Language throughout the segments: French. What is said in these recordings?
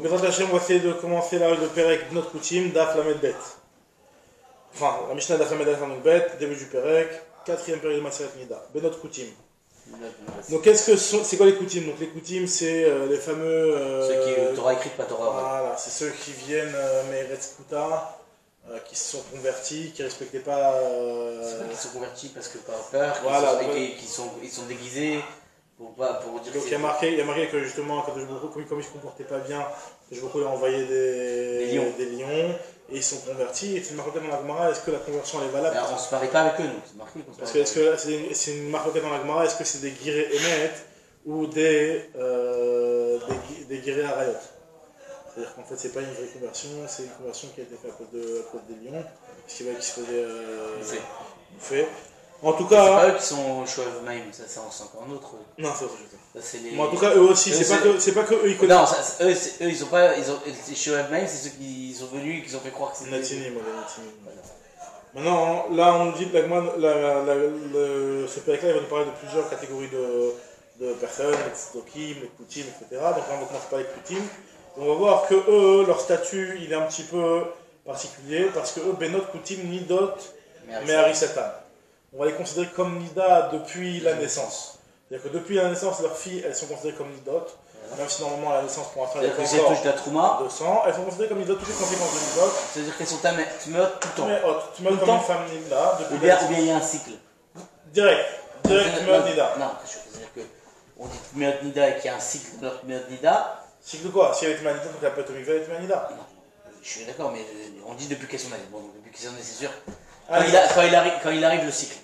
Bezrat Hashem, on va essayer de commencer là le Perek de notre Koutim, Daf Lamed Bet. Enfin, la Mishnah Daf Lamed Bet, début du Perek, quatrième période de Maseret Nida, Benot Koutim. Donc c'est quoi les Koutim? Donc les Koutim, c'est les fameux... ceux qui Torah écrite, pas Torah. Voilà, c'est ceux qui viennent, Meretz Kuta, qui se sont convertis, qui ne respectaient pas... C'est pas qu'ils sont convertis parce que par peur, voilà, ils sont déguisés pour dire. Donc il y a marqué que justement, comme ils ne se comportaient pas bien, je beaucoup a envoyé des lions, et ils sont convertis. Et c'est une marque dans la Gemara, est-ce que la conversion elle est valable? On ne se parie pas avec eux, nous, c'est marqué. Parce que est-ce que c'est une marque dans la Gemara, est-ce que c'est des guirées émettes ou des guirées arayot? C'est-à-dire qu'en fait, c'est pas une vraie conversion, c'est une conversion qui a été faite à cause des lions, parce qu'ils se faisaient bouffer. En tout cas. C'est pas eux qui sont Shoav Maim, ça c'est encore un autre. Non, c'est autre chose. Les... Mais en tout cas, eux aussi, c'est pas que eux ils connaissent. Non, eux ils ont pas. Shoav Maim, c'est ceux qui sont venus, qui ont fait croire que c'était. Natini, moi, les Natini. Maintenant, là, on nous dit que ce Pérec-là, il va nous parler de plusieurs catégories de personnes, les Tzdokim, les Koutim, etc. Donc là, on va commencer par les Koutim. On va voir que eux, leur statut, il est un petit peu particulier, parce que eux, Benot, Koutim, Nidot, Meharisatan. On va les considérer comme Nida depuis la naissance. C'est-à-dire que depuis la naissance, leurs filles, elles sont considérées comme Nidot, même si normalement à la naissance, pour un frère, elles touchent la Trouma de sang, elles sont considérées comme Nidot, toutes les conséquences de Nidot. C'est-à-dire qu'elles sont Tmeot tout le temps. Tmeot comme une femme Nida. Ou bien il y a un cycle. Direct Tmeot Nida. Non, c'est-à-dire qu'on dit Tmeot Nida et qu'il y a un cycle de leur Tmeot Nida. Cycle de quoi? Si elle est Tmeot Nida, donc elle peut être Mikveh et Tmeot Nida. Non, je suis d'accord, mais on dit depuis qu'elles sont nées. Bon, depuis qu'elles sont nées, c'est sûr. Quand il arrive le cycle.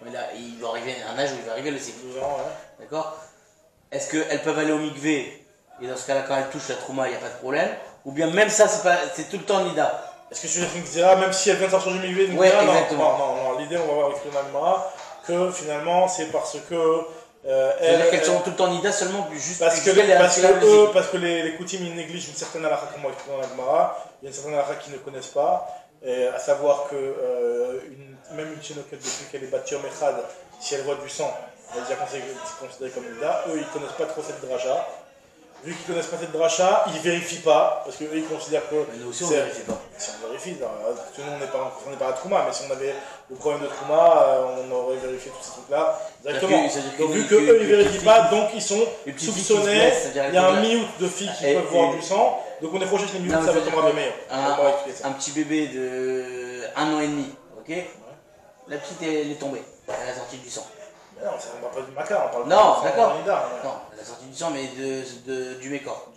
Il va arriver un âge où il va arriver le cycle. 12 ans, ouais. D'accord? Est-ce qu'elles peuvent aller au mikvé et dans ce cas-là, quand elles touchent la trouma, il n'y a pas de problème? Ou bien même ça, c'est tout le temps Nida? Est-ce que tu veux dire même si elle vient de sortir du mikvé, oui, exactement. Non, l'idée, on va voir avec le Nagmara, que finalement, c'est parce que. C'est-à-dire qu'elles sont tout le temps Nida seulement juste parce que les Koutim, ils négligent une certaine halakha, comme on va expliquer dans la Gemara. Il y a une certaine halakha qu'ils ne connaissent pas, à savoir que même une Tchinoket, depuis qu'elle est battue en Mechad, si elle voit du sang, elle est déjà considérée comme Nida. Eux, ils ne connaissent pas trop cette dracha. Vu qu'ils ne connaissent pas cette dracha, ils ne vérifient pas, parce qu'eux, ils considèrent que. Mais nous aussi, on ne vérifie pas. Si on vérifie, tout le monde n'est pas à Trouma, mais si on avait le problème de Trouma, on aurait vérifié tous ces trucs-là directement. Donc, vu qu'eux, ils ne vérifient pas, donc ils sont soupçonnés. Il y a un miout de filles qui peuvent voir du sang, donc on est proche que les mioutes, ça va tomber meilleur. Un petit bébé de 1 an et demi, ok? La petite, elle est tombée, elle a sorti du sang. Mais non, on ne parle pas du maca, on parle non, d'accord. Non, elle a sorti du sang, mais du mécor.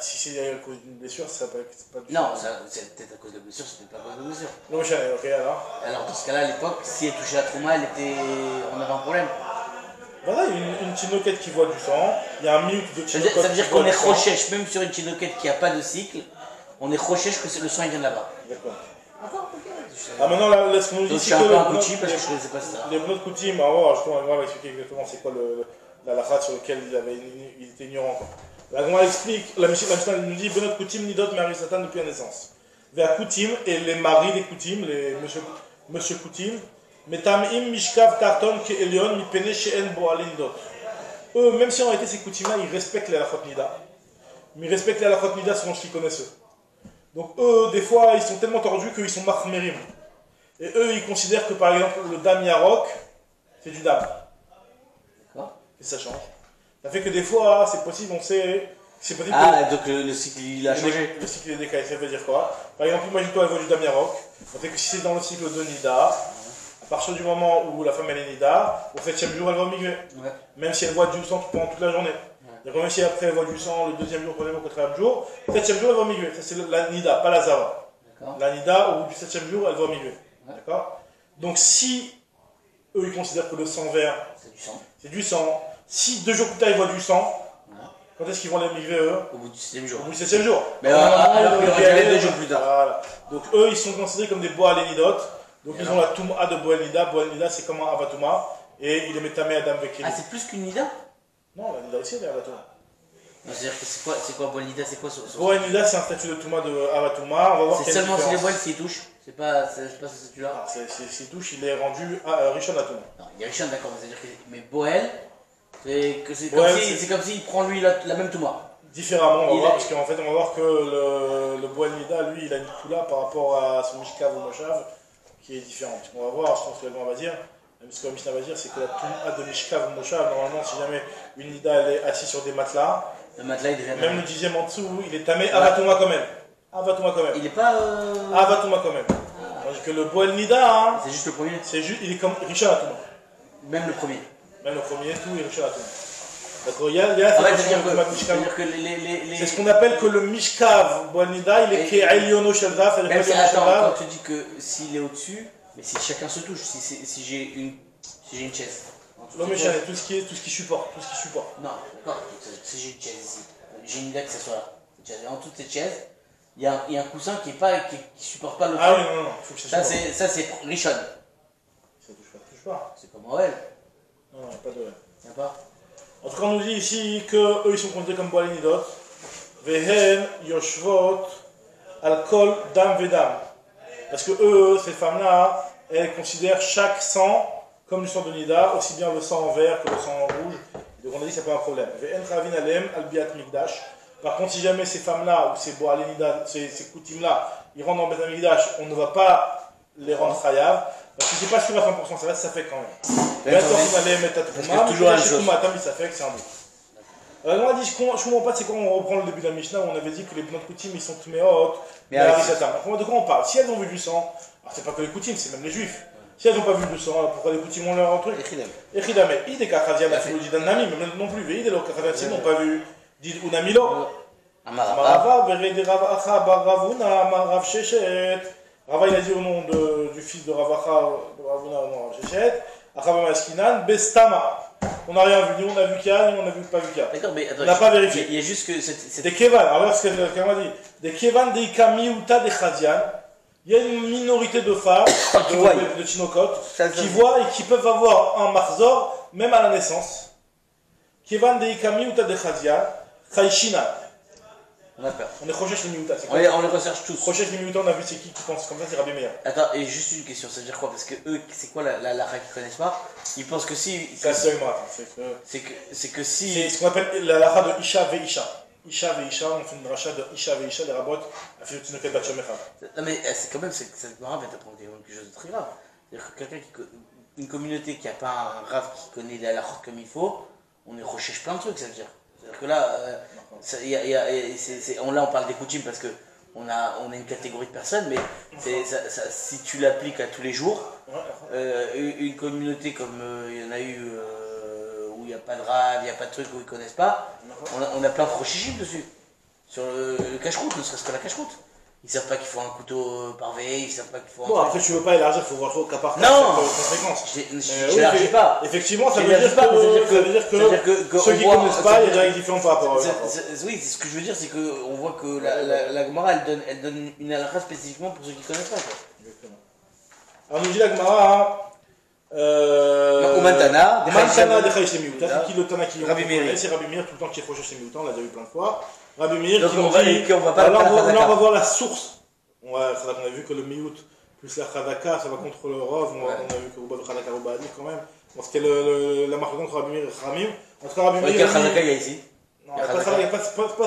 Si c'est à cause d'une blessure, ça peut être pas du non, c'est peut-être à cause de blessure, c'est peut-être pas à cause de blessure. Non, ok, alors. Alors, dans ce cas-là, à l'époque, si elle touchait la trauma, on avait un problème. Voilà, une tinoquette qui voit du sang, il y a un mute de tinoquette. Ça veut dire qu'on est rochèche, même sur une tinoquette qui n'a pas de cycle, on est rochèche que le sang il vient de là-bas. D'accord. Ah, maintenant, là, ce qu'on nous dit, c'est que les Benot Koutim, on va expliquer exactement c'est quoi la halakha sur laquelle il était ignorant. La Gemara explique, la Mishnah nous dit Benot Koutim, Nidot, Meharisatan depuis la naissance. Vers Koutim, et les maris des Koutim, les monsieur Koutim, Metamim Mishkav Tarton Ke Elion Mipene She'en Boalin Dot. Eux, même si en réalité ces Koutim-là, ils respectent les halachot Nida, mais ils respectent les halachot Nida selon ce qu'ils connaissent eux. Donc eux, des fois, ils sont tellement tordus qu'ils sont marmerim. Et eux, ils considèrent que par exemple, le dam yarok, c'est du dam. D'accord. Et ça change. Ça fait que des fois, c'est possible, on sait. C'est possible donc le cycle, il a changé. Le cycle est décalé, ça veut dire quoi? Par exemple, imagine-toi, elle voit du dam yarok. Ça fait que si c'est dans le cycle de Nida, à partir du moment où la femme elle est Nida, au 7e jour, elle va au mikvé. Ouais. Même si elle voit du sang pendant toute la journée. Donc même si après elle voit du sang le 2e jour, 3e jour, 4e jour, le 7e jour elle va au mikvé. Ça c'est la Nida, pas la Zava. La Nida, au bout du 7e jour, elle va au mikvé. D'accord? Donc si eux ils considèrent que le sang vert, c'est du sang. Si 2 jours plus tard ils voient du sang, quand est-ce qu'ils vont aller au mikvé eux? Au bout du 7e jour. Au bout du 7e jour. Mais alors qu'il aurait dû aller 2 jours plus tard. Voilà. Donc eux ils sont considérés comme des Boal Nidot. Donc ils ont la Touma de Boal Nida. Boal Nida c'est comme un Avatuma. Et il est métamé Adam Vekeli. Ah, c'est plus qu'une Nida? Non, la Nida aussi elle est Avatuma. C'est-à-dire que c'est quoi Boal Nida? C'est quoi Boal Nida c'est un statut de Touma de Avatuma. C'est seulement si les boils s'y touchent. C'est pas ce statut-là. S'il touche, il est rendu Rishon Atouma. Non, il est Rishon, d'accord. C'est-à-dire que. Mais Boel, c'est comme s'il prend lui la même Touma. différemment, on va voir, parce qu'en fait, on va voir que le Boel Nida, lui, il a une coula par rapport à son Mishkav ou Moshav, qui est différent. Parce qu'on va voir, je pense que on va dire, même ce que la Mishnah va dire, c'est que la Touma de Mishkav ou Moshav, normalement, si jamais une Nida, elle est assise sur des matelas, le matelas, il devient même le 10e en dessous, il est tamé Avatouma quand même. Avatouma quand même. Il est pas. Avatouma quand même. Tandis que le Boel Nida, hein, c'est juste le premier. C'est juste, il est comme Richard Atouma. Même le premier. Même le premier, tout est Richard Atouma. D'accord, il y a c'est-à-dire que c'est ce qu'on appelle que le Mishkav Boel Nida, il est Ke'elyono Shelzaf, et même si, attends, quand tu dis que s'il est au-dessus, mais si chacun se touche, si j'ai une chaise. Non mais tout ce qui supporte, Non, d'accord, si j'ai une chaise ici, j'ai une idée que ça soit là. En toutes ces chaises, il y a un coussin qui supporte pas le Ah oui, non, faut que ça c'est Richon. Ça touche pas. C'est comme OL. Non, pas de OL. Il n'y a pas. En tout cas, on nous dit ici qu'eux ils sont comptés comme Boalinidot. Vehen, Yoshvot, Alcool, Dam, Vedam. Parce que eux, ces femmes-là, elles considèrent chaque sang comme du sang de Nida, aussi bien le sang en vert que le sang en rouge. Donc on a dit que ça peut un problème. Vehen, Ravin, Alem, Albiat, Mikdash. Par contre, si jamais ces femmes-là, ou ces Boalinida, ces coutumes-là, ils rentrent dans Beth Mikdash, on ne va pas les rendre chayav. Parce que c'est pas sûr à 100%, ça fait quand même. Parce que toujours la chose. Ça fait que c'est un bout. Alors, on a dit, je comprends pas, c'est quand on reprend le début de la Mishnah où on avait dit que les bonnes coutumes ils sont tméot, mais de quoi on parle? Si elles ont vu du sang, alors c'est pas que les coutumes, c'est même les juifs. Si elles n'ont pas vu du sang, alors pourquoi les coutumes ont leur truc? Echidame. Il est Kachadian, la philologie d'un ami, mais non plus. Il est là, Kachadian, s'ils n'ont pas vu, dit Unamilo. Amarava, Verede Ravacha, Baravuna, Amarav Shechet. Rava il a dit au nom du fils de Ravacha, Ravuna, non, Shechet. Achava Maskinan, Bestama. On n'a rien vu, ni on a vu qu'il y a, ni on a vu pas vu qu'il y a. D'accord, mais attends, on n'a pas vérifié. Il y a juste que c'est des Kevan, alors ce que quelqu'un dit. Des Kevan, des Kamiuta, des Khadian. Il y a une minorité de femmes, de Chinokot, qui voient et qui peuvent avoir un marzor, même à la naissance. Kevan, des Kamiuta, des Khadian. Khaishina. On a peur. On est Rochesh les Miuta. On les recherche tous. Rochesh les Miuta, on a vu c'est qui pense comme ça, c'est Rabbi Meir. Attends, et juste une question, ça veut dire quoi? Parce que eux, c'est quoi la lacha qu'ils connaissent pas? Ils pensent que si. C'est que si. C'est ce qu'on appelle la lacha de Isha ve Isha. Isha ve Isha, on fait une rachat de Isha ve Isha, les rabots, a fait une quête d'Achomecha. Non, mais c'est quand même, cette grave, elle t'apprend quelque chose de très grave. C'est-à-dire que quelqu'un une communauté qui n'a pas un rave qui connaît la lacha comme il faut, on y recherche plein de trucs, ça veut dire. C'est-à-dire que là, là on parle des coutumes parce qu'on a une catégorie de personnes, mais si tu l'appliques à tous les jours, une communauté comme il y en a eu où il n'y a pas de rave, il n'y a pas de trucs où ils ne connaissent pas, on a plein de rochichim dessus. Sur le cache-route, ne serait-ce que la cache-route. Ils savent pas qu'il faut un couteau par veille, ils savent pas qu'il faut un. Bon, après, tu veux pas élargir, il faut voir au cas par cas. Non, conséquences. Je n'élargis pas. Effectivement, ça veut dire que ceux qui ne connaissent pas, il y a des règles différentes par rapport à eux. Oui, ce que je veux dire, c'est qu'on voit que la Gemara, elle donne une halakha spécifiquement pour ceux qui ne connaissent pas. Exactement. Alors, nous dit la Gemara. Mantana, de Chaïs Miouta, c'est qui le Tana qui Rabbi Meir. C'est Rabbi Meir tout le temps qui est proche chez Miouta, on l'a déjà vu plein de fois. Rabbi Meir qui nous dit. Là, on va voir la source. On a vu que le Miout plus la Khadaka, ça va contre le Rov. On a vu que Rouba Khadaka Rouba a dit quand même. Bon, c'était la marque contre Rabbi Meir et Ramim. En tout cas, Rabbi Meir. Quel Khadaka il y a ici? Non, il n'y a pas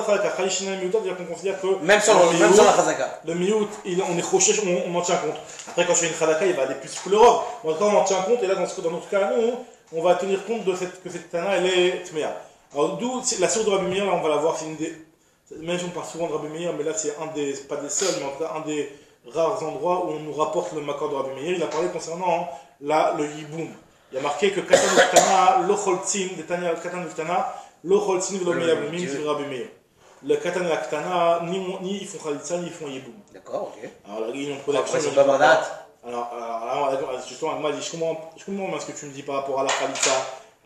Khadaka. Khalishina et Miouta, c'est-à-dire qu'on considère que. Même sans la Khadaka. Le Miout, on est croché, on en tient compte. Après, quand je fais une Khadaka, il va aller plus que le Rov. En tout cas, on en tient compte. Et là, dans notre cas, nous, on va tenir compte que cette Tana, elle est Tmea. Alors, d'où la source de Rabbi Meir, là, on va la voir, c'est une des. Même si on parle souvent de Rabbi Meir, mais là, c'est pas des seuls, mais en tout cas, un des rares endroits où on nous rapporte le Makor de Rabbi Meir. Il a parlé concernant le Yiboum. Il a marqué que Katan Uftana, lo Choltzin, des Tanya Katan Uftana, lo Choltzin, velo Meyabumim, c'est Rabbi Meir. Le Katan Uftana, ni ils font Khalitsa, ni ils font Yiboum. D'accord, ok. Alors là, ils ont production. C'est pas Bagdad. Alors, justement, moi, je comprends ce que tu me dis par rapport à la Khalitsa.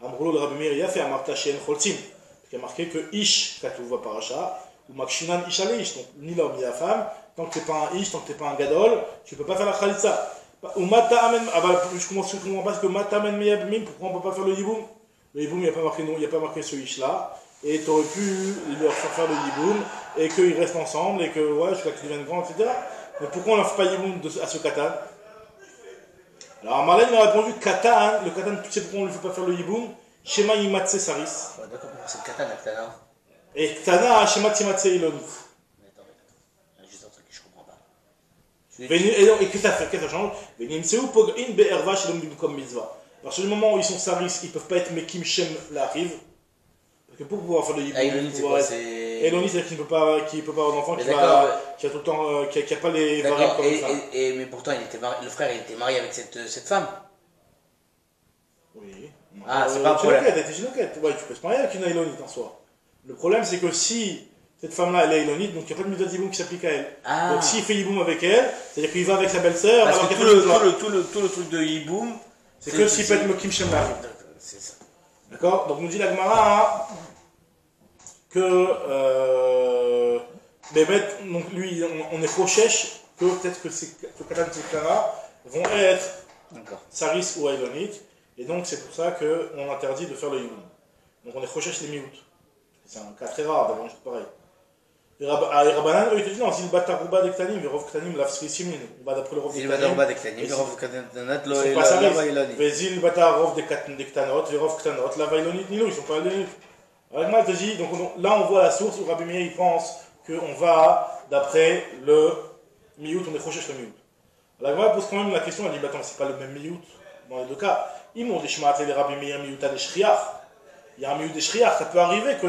Amroulo, le Rabbi Meir, il a fait un martaché en Choltzin. Il a marqué que Ish, Katouva Paracha, ou Makshinan Ish Ish, donc ni l'homme ni la femme, tant que tu n'es pas un Ish, tant que tu n'es pas un Gadol, tu ne peux pas faire la Khalitsa. Ou Mata Amen, je comprends pas ce que Mata Amen Meyabmim, pourquoi on ne peut pas faire le Yiboum? Le Yiboum, il n'y a pas marqué non, il n'y a pas marqué ce Ish là, et tu aurais pu leur faire le Yiboum, et qu'ils restent ensemble, et que, ouais, jusqu'à qu'ils deviennent grands, etc. Mais pourquoi on ne fait pas Yiboum à ce Katan? Alors, Marlène m'a répondu Katan, le Katan, tu sais pourquoi on ne lui fait pas faire le Yiboum? Shema Yimatse Saris. D'accord, c'est le Katan, la Ktana. Et Tana, Shema Timatse Ilonit. Mais attends, il y a juste un truc que je comprends pas. Et qu'est-ce que ça fait? Qu'est-ce que ça change? Venimseu Pog'in Be'erva Shalom Bimkom Mitzvah. À partir du moment où ils sont saris, ils ne peuvent pas être Mekim Shem La'ariv. Parce que pour pouvoir faire le Ah, Ilonit, c'est quoi? Eloni, c'est-à-dire qu'il ne peut pas avoir d'enfant, qui a tout le temps, qui a pas les variables comme ça. Mais pourtant, le frère, il était marié avec cette femme. Oui. Ah, c'est pas un problème. Elle était gynoquette. Ouais, tu peux se marier avec une Elonite en soi. Le problème, c'est que si cette femme-là, elle est Elonite, donc il n'y a pas de mitzvah d'Iboum qui s'applique à elle. Ah. Donc s'il fait Iboum avec elle, c'est-à-dire qu'il va avec sa belle-sœur. Parce que tout le truc de Iboum, c'est que s'il peut être Mokim Shem La'ariv. C'est ça. D'accord? Donc nous dit la Gemara que Bémet, donc lui, on est Rochesh, que peut-être que Katan et Clara vont être Saris ou Elonite, et donc c'est pour ça qu'on interdit de faire le Iboum. Donc on est Rochesh les Miout. C'est un cas très rare d'avoir un truc pareil. Et Rabbanan, eux, ils te disent non, Zil Batarouba d'Ektanim, Virov Ktanim, Lafsri Simin. On va d'après le Rov d'Ektanim. Zil Batarouba d'Ektanim, Virov Ktanot, Lava Ilonit. Mais Zil Batarov d'Ektanot, Virov Ktanot, Lava Ilonit, Nilo, ils sont pas Ilonit. Alors moi, je te dis, donc là on voit la source où Rabbi Meir il pense qu'on va d'après le Miout, on est Rochesh le Miout. Alors moi, pose quand même la question, elle dit, bah attends, c'est pas le même Miout dans les deux cas. Ils m'ont dit, Shmaat les Rabbi Meir Miouta des Shriach. Il y a un Miout des Shriach, ça peut arriver que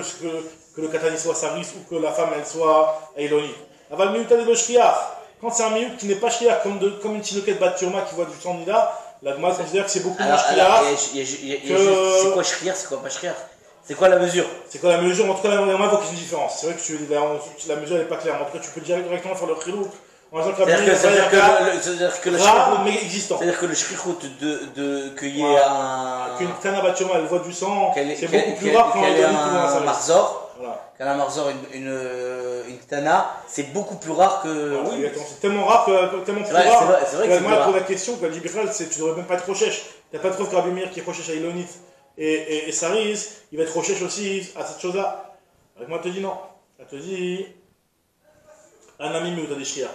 le Katani soit Saris ou que la femme elle soit Eilonite. Aval Miouta des Shriach. Quand c'est un Miout qui n'est pas Shriach, comme une Tinoquette Baturma qui voit du sang Nida, la Gemara considère que c'est beaucoup moins Shriach. C'est quoi Shriach, c'est quoi pas Shriach? C'est quoi la mesure? C'est quoi la mesure? En tout cas, on voit qu'il y a une différence. C'est vrai que la mesure n'est pas claire. En tout cas, tu peux directement faire le khilou. C'est-à-dire que le rare, mais existant. C'est-à-dire que le shrichout qu'il y ait un... Qu'une Tana Batshoma, elle voit du sang, c'est beaucoup plus rare qu'elle ait un marzor. Qu'elle a un marzor, une Tana, c'est beaucoup plus rare que... Oui, c'est tellement rare, tellement plus rare. C'est vrai que moi, pour la question, tu devrais même pas être Rochesh. Tu n'as pas de preuve que Rabbi Meir qui est Rochesh à Ilonit et Saris, il va être Rochesh aussi à cette chose-là. Avec moi, elle te dit non. Elle te dit... Un ami mais des shriach.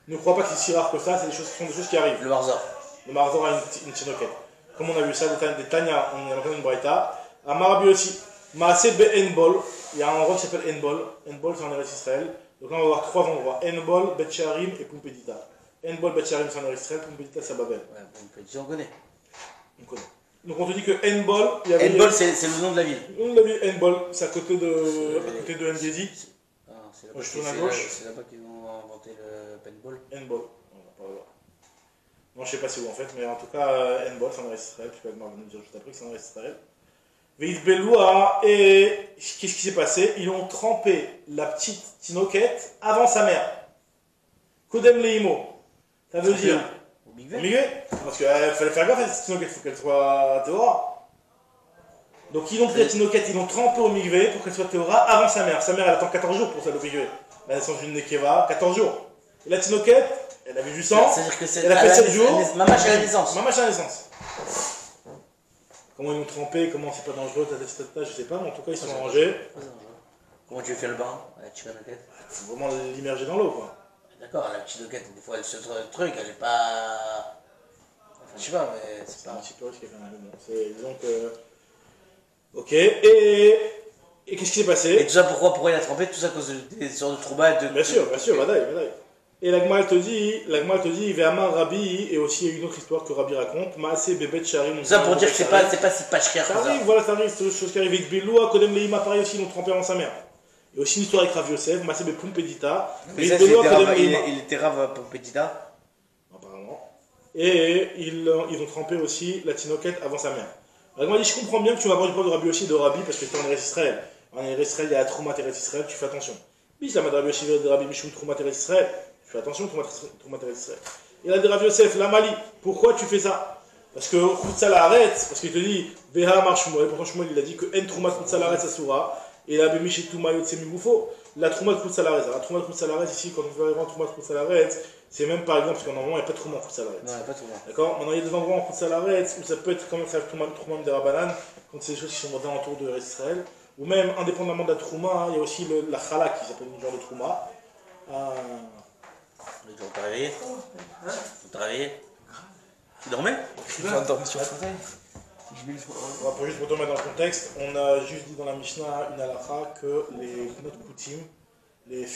Ne crois pas que c'est si rare que ça, ce sont des choses qui arrivent. Le marzor. Le marzor a une tinoquette. Comme on a vu ça, des Tanya, on a entendu une braïta. À Marabi aussi. Maaseh be Enbol. Il y a un endroit qui s'appelle Enbol. Enbol, c'est en Eretz Israël. Donc là, on va voir trois endroits. Enbol, Bet Shearim et Pumpedita. Enbol, Bet Shearim, c'est en Eretz Israël. Pumpedita, c'est à Babel. Ouais, Pumpedita, on connaît. On connaît. Donc on te dit que Enbol. Enbol, c'est le nom de la ville. Le nom de la ville, Enbol, c'est à côté de Ngezi. Ah, c'est là-bas qu'ils ont inventé le paintball. Enbol. Non, je sais pas c'est où en fait, mais en tout cas, Enbol, c'est en Israël. Tu peux me dire juste après que c'est en Israël. Veitbeloua, et qu'est-ce qui s'est passé? Ils ont trempé la petite tinoquette avant sa mère. Kodem Leimo. Ça veut dire. Au migvé. Parce qu'il fallait faire gaffe à cette tinoquette, il faut qu'elle soit théora. Donc ils ont pris la tinoquette, ils l'ont trempée au migvé pour qu'elle soit théora avant sa mère. Sa mère, elle attend 14 jours pour ça, le migvé. La naissance d'une Nekeva, 14 jours. Et la tinoquette, elle avait du sang. C'est-à-dire que c'est. Elle a fait 7 jours. Mamache à la naissance. Mamache à la naissance. Comment ils l'ont trempé, comment c'est pas dangereux, je sais pas, mais en tout cas ils sont rangés. Comment tu fais le bain à la tinoquette? Il faut vraiment l'immerger dans l'eau, quoi. D'accord, la tinoquette, des fois elle se truc, elle est pas. Enfin, je sais pas, mais c'est pas. Un petit peu risqué quand même. C'est disons que. Ok, et qu'est-ce qui s'est passé? Et tout ça pourquoi il a trempé? Tout ça à cause des sortes de troubailles de. Bien sûr, badaï. Et la Gemara te dit, Ve'amar Rabbi, et aussi il y a une autre histoire que Rabbi raconte, Maaseh Bebet Sharim. Ça pour dire que c'est pas si pas cher que ça. Ça arrive, voilà, ça arrive, c'est une chose qui arrive. Avec Beloua, Kodem Leima, pareil aussi, ils l'ont trempé avant sa mère. Et aussi une histoire avec Rav Yosef, Maaseh Bepumpedita. Il était Rav Pumpedita. Apparemment. Et ils ont trempé aussi la tinoquette avant sa mère. La Gemara dit, je comprends bien que tu vas avoir du point de Rabbi aussi de Rabbi, parce que tu es en Eretz Israël. En Eretz Israël, il y a la Troumat Eretz Israël, tu fais attention. Bis, la Rabbi aussi de Rabbi Mishum Troumat Eretz Israël. Fais attention, Troumat Eretz Israël. Il a dit Rav Yosef, la Mali, pourquoi tu fais ça? Parce que Khutzal arrête, parce qu'il te dit, Veha Mar Shmuel, pourtant Shmuel il a dit que En Troumat Khutzal arrête sa soura, et la Bemishitu Mayot Semigoufo, la Troumat Khutzal arrête. La Troumat Khutzal arrête ici, quand on veut avoir Troumat Khutzal arrête, c'est même par exemple, parce qu'en normalement il n'y a pas de Troumat Khutzal arrête. Non, il n'y a pas de Troumat. D'accord? Maintenant il y a des endroits en Khutzal arrête où ça peut être quand même faire Troumat de Rabbanan, quand c'est des choses qui sont dans l'entour de Eretz Israël, ou même indépendamment de la Trouma, il y a aussi la Chala qui s'appelle une genre de Trouma. On t'a réveillé? On t'a réveillé? Tu dormais? Je viens de dormir sur le fauteuil. Pour juste pour te mettre dans le contexte, on a juste dit dans la Mishnah une halakha que les Bnot Koutim, les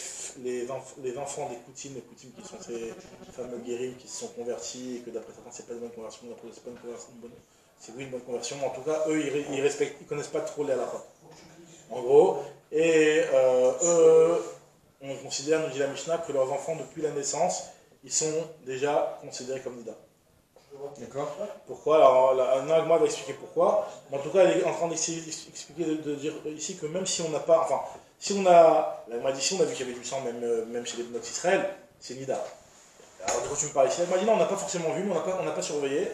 enfants des Koutim, les Koutim qui sont ces fameux guérim qui se sont convertis et que d'après certains c'est pas une bonne conversion, d'après c'est pas une conversion bonne. C'est oui une bonne conversion, mais en tout cas eux ils connaissent pas trop les halakha. En gros, et eux, on considère, nous dit la Mishnah, que leurs enfants depuis la naissance, ils sont déjà considérés comme nida. D'accord. Pourquoi? Alors, Nagma va expliquer pourquoi. Mais en tout cas, elle est en train d'expliquer, de dire ici que même si on n'a pas. Enfin, si on a. La dit ici, on a vu qu'il y avait du sang, même chez les Bnot Israël, c'est Nida. Alors, quand tu me parles ici, elle m'a dit non, on n'a pas forcément vu, mais on n'a pas surveillé.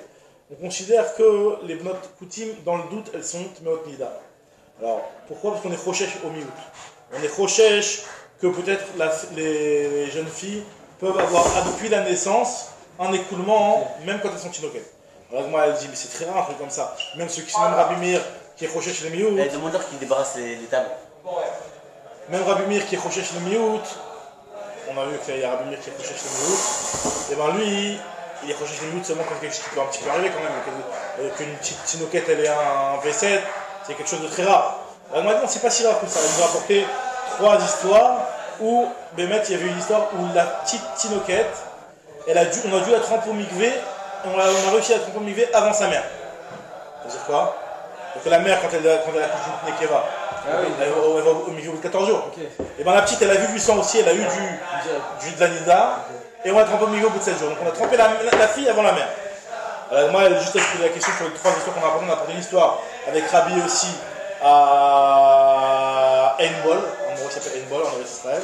On considère que les Bnot Koutim, dans le doute, elles sont Tmeot Nida. Alors, pourquoi? Parce qu'on est Chochesh au Miout. On est Chochesh que peut-être les jeunes filles peuvent avoir, depuis la naissance, un écoulement, même quand elles sont tinoquettes. Alors moi elle dit, mais c'est très rare un truc comme ça. Même ceux qui sont même Rabbi Meir, qui est Chochesh chez les Miout. Elle demande leur qu'ils débarrassent les tables. Même Rabbi Meir qui est Chochesh chez les Miout. On a vu qu'il y a Rabbi Meir qui est Chochesh chez les Miout. Et ben lui, il est Chochesh chez les Miout seulement quand quelque chose qui peut un petit peu arriver quand même. Qu'une petite tinoquette elle ait un V7, c'est quelque chose de très rare. Alors moi non, c'est pas si rare que ça. Il nous a apporté 3 histoires où, Bémet, il y avait une histoire où la petite tinoquette, on a dû la tremper au mikvé, et on a réussi à la tremper au mikvé avant sa mère. C'est-à-dire quoi? Donc la mère, quand elle accouche d'une Nekeva, elle va au mikvé au bout de 14 jours. Okay. Et bien la petite, elle a vu du sang aussi, elle a eu de la nida, et on l'a trempé au mikvé au bout de 7 jours. Donc on a trempé la fille avant la mère. Alors moi, elle a juste posé la question sur les 3 histoires qu'on a apportées. On a apporté une histoire avec Rabbi aussi à Einbol, en gros ça s'appelle Einbol en Israël.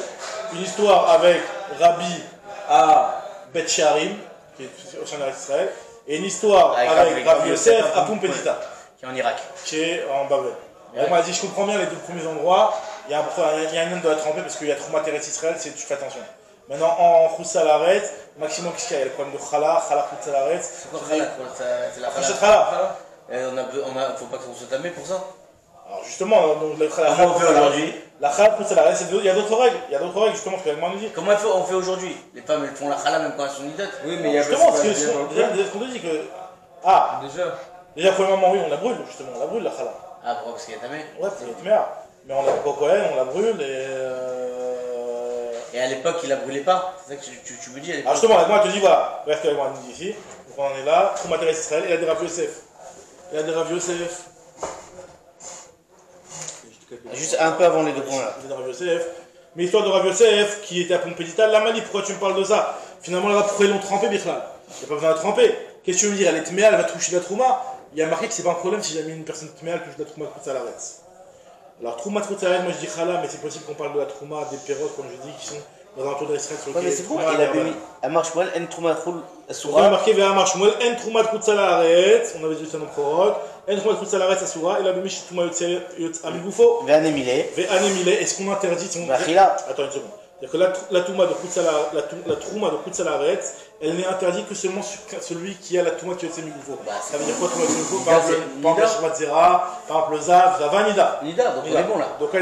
Une histoire avec Rabbi à Bet Sharim, qui est au sein d'Israël, et une histoire avec Rabbi Yosef à Pumpedita, qui est en Irak, qui est en Babel. On m'a dit, je comprends bien les 2 premiers endroits, il y a un nom de la tremper parce qu'il y a trop matériel Israël, tu fais attention. Maintenant, en Khoussalaret, maximum, qu'est-ce qu'il y a? Il y a le problème de Khala Khoussalaret. C'est quoi Khala? C'est la Khala. Faut pas qu'on soit tamé pour ça. Alors justement, donc, le Khala comment on fait aujourd'hui? La Khala Khoussalaret, il y a d'autres règles. Il y a d'autres règles, justement, ce que nous dit. Comment on fait aujourd'hui? Les femmes, elles font la Khala même quand elles sont nidotes. Oui, mais il y a justement, parce que ce qu'on te dit que. Ah déjà, premièrement, oui, on la brûle, justement, on la brûle la Khala. Ah, pourquoi? Parce qu'il y a tamé? Ouais, parce qu'il y a tamé. Mais on la cocoelle, on la brûle et à l'époque, il la brûlait pas. C'est ça que tu me dis. Alors justement, moi, je te dis, voilà, bref, que moi, nous dit ici, donc on en est là, tout matériel Israël, il y a des Rav Yosef. Il y a des Rav Yosef. Juste un peu avant les 2 points là. Il y a des Rav Yosef. Mais l'histoire de Rav Yosef, qui était à Pumpedita, la Mali, pourquoi tu me parles de ça? Finalement, là-bas, pourquoi ils l'ont trempé, Bichlal? Il n'y a pas besoin de la tremper. Qu'est-ce que tu veux me dire? Elle est tméa, elle va toucher la trouma. Il y a marqué que c'est pas un problème si jamais une personne tméa, elle touche la trouma de Salaret. Alors, Trouma Troutsaret, moi je dis Khala, mais c'est possible qu'on parle de la Trouma des perrottes, comme je dis, qui sont dans un tour d'Israël sur lequel. Ouais, mais c'est bon, il a mis Amar Shmuel, En Trouma Troul Asura. On a marqué vers Amar Shmuel, En Trouma Troutsaret, on avait dit ça dans le prorogue, En Trouma Troutsaret Asura, et la Bemish Trouma Yot Amigoufo. Ve'anemile. Est-ce qu'on interdit son. Attends une seconde. C'est-à-dire que la Trouma de Troutsaret, elle n'est interdite que seulement sur celui qui a la Trouma qui est Amigoufo. Ça veut dire quoi Trouma Amigoufo? Par exemple, Shvatzera, par exemple, Zav, Zava, Nida. Nida, donc on est bon là. Donc là,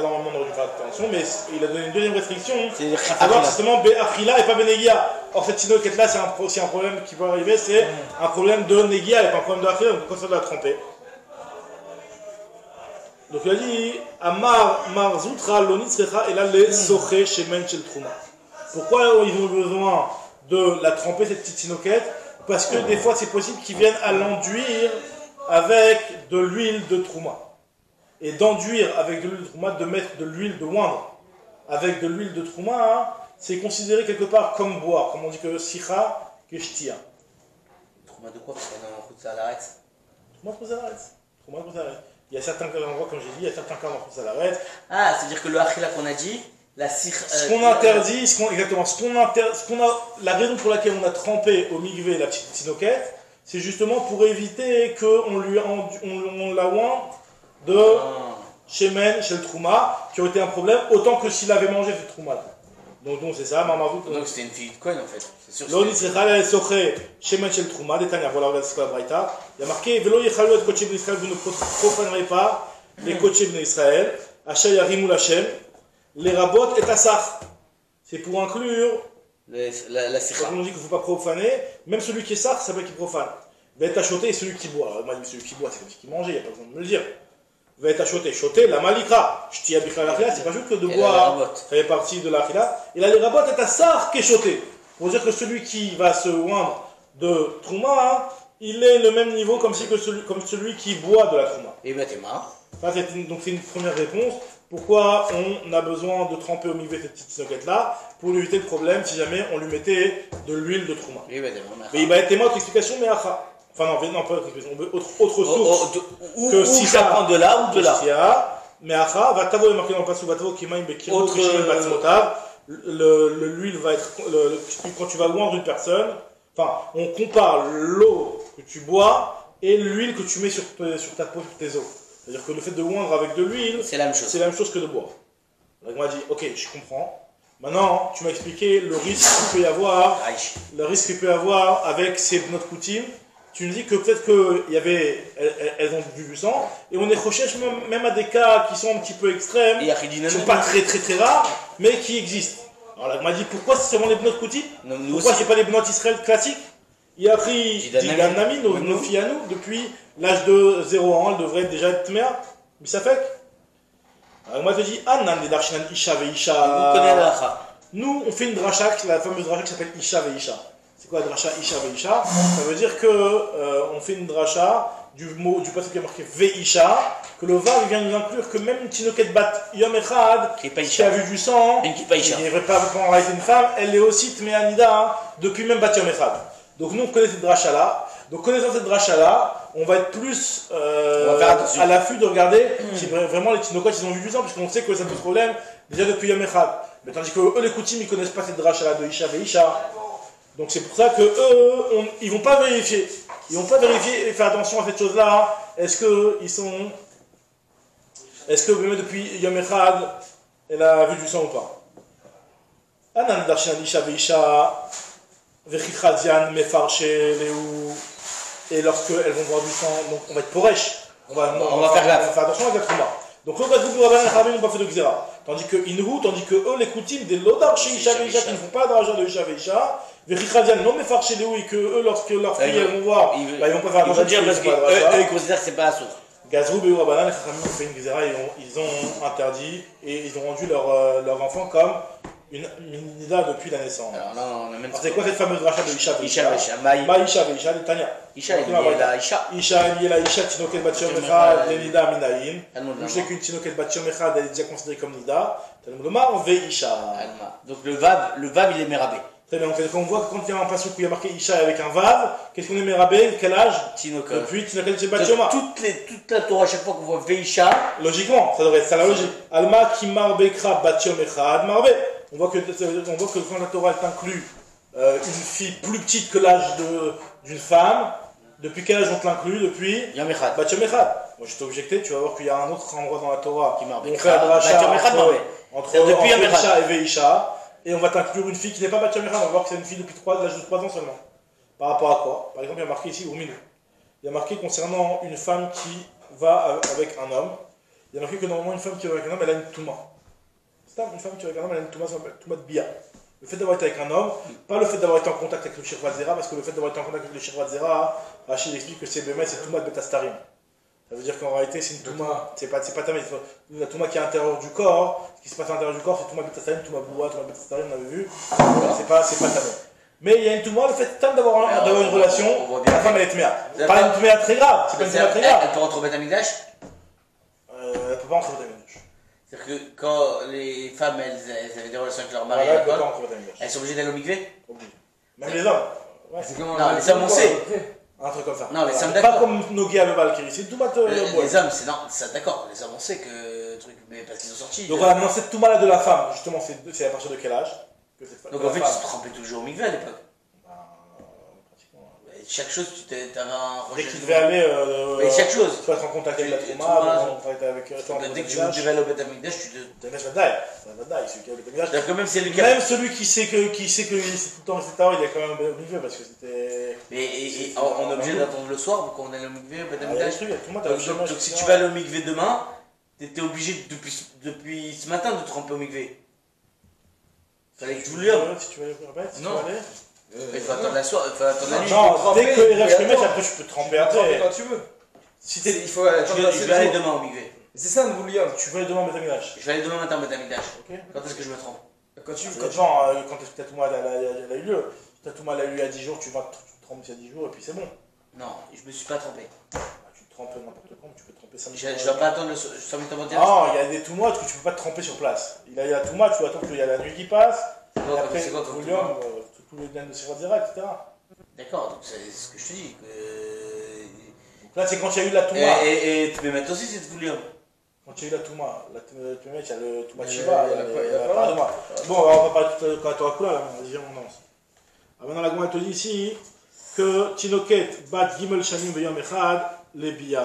normalement, on aurait dû faire attention, mais il a donné une deuxième restriction. À savoir justement Be'achila et pas Benegia. Or, cette tinoquette là, c'est aussi un problème qui peut arriver, c'est un problème de Negia et pas un problème de Achila, donc on conseille de la tremper. Donc il a dit Amar Marzoutra Lonitzrecha et là les Soché Shemen Shel Trouma. Pourquoi ils ont besoin de la tremper cette petite tinoquette? Parce que des fois c'est possible qu'ils viennent à l'enduire avec de l'huile de Trouma. Et d'enduire avec de l'huile de Trouma, de mettre de l'huile de moindre avec de l'huile de Trouma, hein, c'est considéré quelque part comme boire, comme on dit que Sicha Keshtia. Trouma de quoi? Parce qu'on est en route à l'arrêt. Trouma de Trouma. Il y a certains endroits, comme j'ai dit, il y a certains cas dans le Salaret. Ah, c'est-à-dire que le Achila qu'on a dit, la Sikha. Ce qu'on interdit, exactement, la raison pour laquelle on a trempé au migvé la petite tinoquette, c'est justement pour éviter qu'on la oint de Shemen, chez le Trouma, qui aurait été un problème, autant que s'il avait mangé cette Trouma. Donc c'est ça, Marmarout. Donc c'était une fille de coin en fait. C'est sûr. L'on Israël soché Shemen shel Trouma, Détania, voilà, regarde ce que la Braïta. Il y a marqué Velo Yechalou et Koché ben Israël, vous ne profanerez pas les Koché ben Israël, Hacha Yarimou Lachem, les Rabot et Tassach. C'est pour inclure la Sikha. Quand on dit qu'il ne faut pas profaner, même celui qui est sach, ça veut qu'il profane. va être achoté et celui qui boit. Alors, moi, celui qui boit, c'est comme celui qui mangeait, il n'y a pas besoin de me le dire. Va être achoté. Choté, la malika. Shti abikha l'achila, c'est pas juste que de boire, ça fait partie de l'achila. Et là, les rabots est à sar qui est choté. Pour dire que celui qui va se oindre de trouma, il est le même niveau comme celui qui boit de la trouma. Et ben t'es marre. Donc c'est une première réponse. Pourquoi on a besoin de tremper au mikvé cette petite sinoquette-là? Pour lui éviter le problème si jamais on lui mettait de l'huile de trouma. Et ben mais il va être témoin de l'explication, mais acha. Enfin non, pas autre source. Que si ça prend de là ou de là. Mais acha, va t'avo est marqué dans le passage, va t'avo qui maïm bekiro, l'huile va être, quand tu vas oindre une personne, enfin, on compare l'eau que tu bois et l'huile que tu mets sur ta peau, sur tes os. C'est-à-dire que le fait de oindre avec de l'huile, c'est la même chose que de boire. Donc on m'a dit, ok, je comprends. Maintenant, tu m'as expliqué le risque qu'il peut y avoir, avec ces notre coutume. Tu me dis que peut-être elles ont vu du sang, et on est recherche même à des cas qui sont un petit peu extrêmes, qui ne sont pas très très très rares, mais qui existent. Alors là, on m'a dit, pourquoi c'est seulement les bnotes coutumes? Pourquoi c'est pas les bnotes Israël classiques? Il a pris Didan Nami, nos filles à nous, depuis l'âge de 0 ans, elles devraient déjà être mères, mais ça fait. Alors moi je te dis, Annan les Darshinan Isha ve Isha. Vous connaissez la. Nous, on fait une dracha, la fameuse dracha qui s'appelle Isha ve Isha. C'est quoi la dracha Isha ve Isha? Ça veut dire que on fait une dracha du passage qui est marqué ve Isha, que le Vav vient nous inclure que même une tinoket bat yom echad qui a vu du sang, qui n'est pas en réalité une femme, elle est aussi tmeanida depuis même bat yom echad. Donc nous on connaît cette dracha là. Donc connaissant cette dracha là, on va être plus à l'affût de regarder si vraiment les tinokots ils ont vu du sang, parce qu'on sait que ça pose problème déjà depuis yom echad. Mais tandis que eux les koutim ils connaissent pas cette dracha là de Isha ve Isha. Donc c'est pour ça que eux, ils vont pas vérifier. Ils vont pas vérifier et faire attention à cette chose-là. Est-ce que même depuis Yom Echad, elle a vu du sang ou pas? Anan darshan isha veisha vechichadian mefarche leu. Et lorsque elles vont voir du sang, donc on va être poresh. On va faire attention avec la trouma. Donc le Gazou pour Rabban Khamim n'ont pas fait de Xéra. Tandis que eux les Koutim, des Lodar chez Isha veisha qui ne font pas d'argent de Isha veisha. Vechichadian non mefarche leu, et que eux lorsque leurs filles elles vont voir, ils vont pas faire attention. Ils vont dire parce qu'eux ils considèrent que c'est pas assourd. Gazrou et Rabbanan, les Chachamim ont fait une Xéra, ils ont interdit et ils ont rendu leurs enfants comme une nida depuis la naissance. Alors c'est quoi cette fameuse rachat de Isha Isha Ma Isha Isha de Tanya. Isha est liée la Isha. Isha est liée la Isha, Tinoket Bat Yom Echad, les Nida Minaïm. Je sais qu'une Tinoket Bat Yom Echad elle est déjà considérée comme Nida. Talmud Lomar, Ve Isha. Donc le Vav il est mérabé. Très bien, donc on voit que quand il y a un passage où il y a marqué Isha avec un Vav, qu'est-ce qu'on est mérabé? Quel âge? Tinoket. Depuis Tinoket Bat Yom toute la Torah, à chaque fois qu'on voit Veisha. Logiquement, ça devrait être ça la logique. Alma qui marbekra Bat Yom Echad, marbe. On voit que quand la Torah inclut une fille plus petite que l'âge d'une femme, depuis quel âge on te l'inclut? Depuis Yom Echad. Bat Yom Echad. Moi je t'ai objecté, tu vas voir qu'il y a un autre endroit dans la Torah qui on fait la dracha entre Isha et Veisha. Et on va t'inclure une fille qui n'est pas Bat Yom Echad, on va voir que c'est une fille depuis l'âge de 3 ans seulement. Par rapport à quoi? Par exemple, il y a marqué ici, au milieu. Il y a marqué concernant une femme qui va avec un homme. Il y a marqué que normalement, une femme qui va avec un homme, elle a une touma. C'est une femme qui va avec un homme, elle a une touma, ça s'appelle touma de bia. Le fait d'avoir été avec un homme, pas le fait d'avoir été en contact avec le Shirvat Zera, parce que le fait d'avoir été en contact avec le Shirvat Zera, Rachid explique que c'est Bémet, c'est touma de Betastarim. Ça veut dire qu'en réalité, c'est une touma, c'est pas tamé, la touma qui est à l'intérieur du corps. Ce qui se passe à l'intérieur du corps, c'est touma betastarim, touma boua, touma betastarim, on avait vu. C'est pas tamé. Mais il y a une touma, le fait d'avoir une relation, la femme elle est tméa. Pas une tméa très grave, c'est pas une tméa très grave. Elle peut rentrer au Beth Amikdash? Elle peut pas rentrer au Beth Amikdash. C'est-à-dire que quand les femmes elles avaient des relations avec leur mari, elles sont obligées d'aller au mikvé? Obligées. Même les hommes. Non, les hommes on sait. Un truc comme ça. Non, les hommes d'accord. Pas comme Nogi à le Valkyrie, c'est une touma de. Les hommes, c'est d'accord, les hommes on sait que truc, mais parce qu'ils sont sortis. Donc voilà, cette touma là de la femme, justement, c'est à partir de quel âge? Donc en fait, tu te trempais toujours au mikvé à l'époque. Chaque chose, tu avais un rejet. Dès que tu devais aller. Mais chaque chose. Tu vas être en contact avec la touma, dès que tu devais aller au Beth Amikdash, tu te. Même celui qui sait que c'est tout le temps, etc., il est quand même au mikvé parce que c'était. Et on est obligé d'attendre le soir pour qu'on aille au mikvé au Beth Amikdash. Donc si tu vas aller au mikvé demain, t'étais obligé depuis ce matin de te tremper au mikvé. Fallait que tu le lises. Si tu veux aller au mikvé, non. Il faut attendre la soirée, il faut attendre la nuit. Non, dès que Erev Shemesh, après tu peux tremper après. Quand tu veux. Si Il faut attendre je vais aller demain au Migvé. C'est ça, un bouillon. Tu veux aller demain au Betamigdash. Je vais aller demain matin au Betamigdash. Ok. Quand est-ce que je me trompe? Quand ta Touma elle a eu lieu. Ta Touma elle a eu lieu il y a 10 jours, tu vas te tremper il y a 10 jours et puis c'est bon. Non, je me suis pas trompé. Tu te trempes n'importe quand, tu peux te tremper 5 minutes. Je dois pas attendre le 5 minutes avant. Non, il y a des Toumas que tu peux pas te tremper sur place. Il y a la Touma, tu dois attendre qu'il y a la nuit qui passe. Non, et après, c'est quoi, tous les biens de Siradzera, etc. D'accord, donc c'est ce que je te dis. Donc là, c'est quand il y a eu la Touma. Et tu peux mettre aussi cette Toulium. Quand il y a eu la Touma, il y a le Touma Shiva, il y a la pas Paradoma. Bon, on va parler de la Torah Kula, là, vas-y, on lance. Maintenant, la Gouma te dit ici que Tinoket bat Gimel Shanim Veyom Echad Lebia.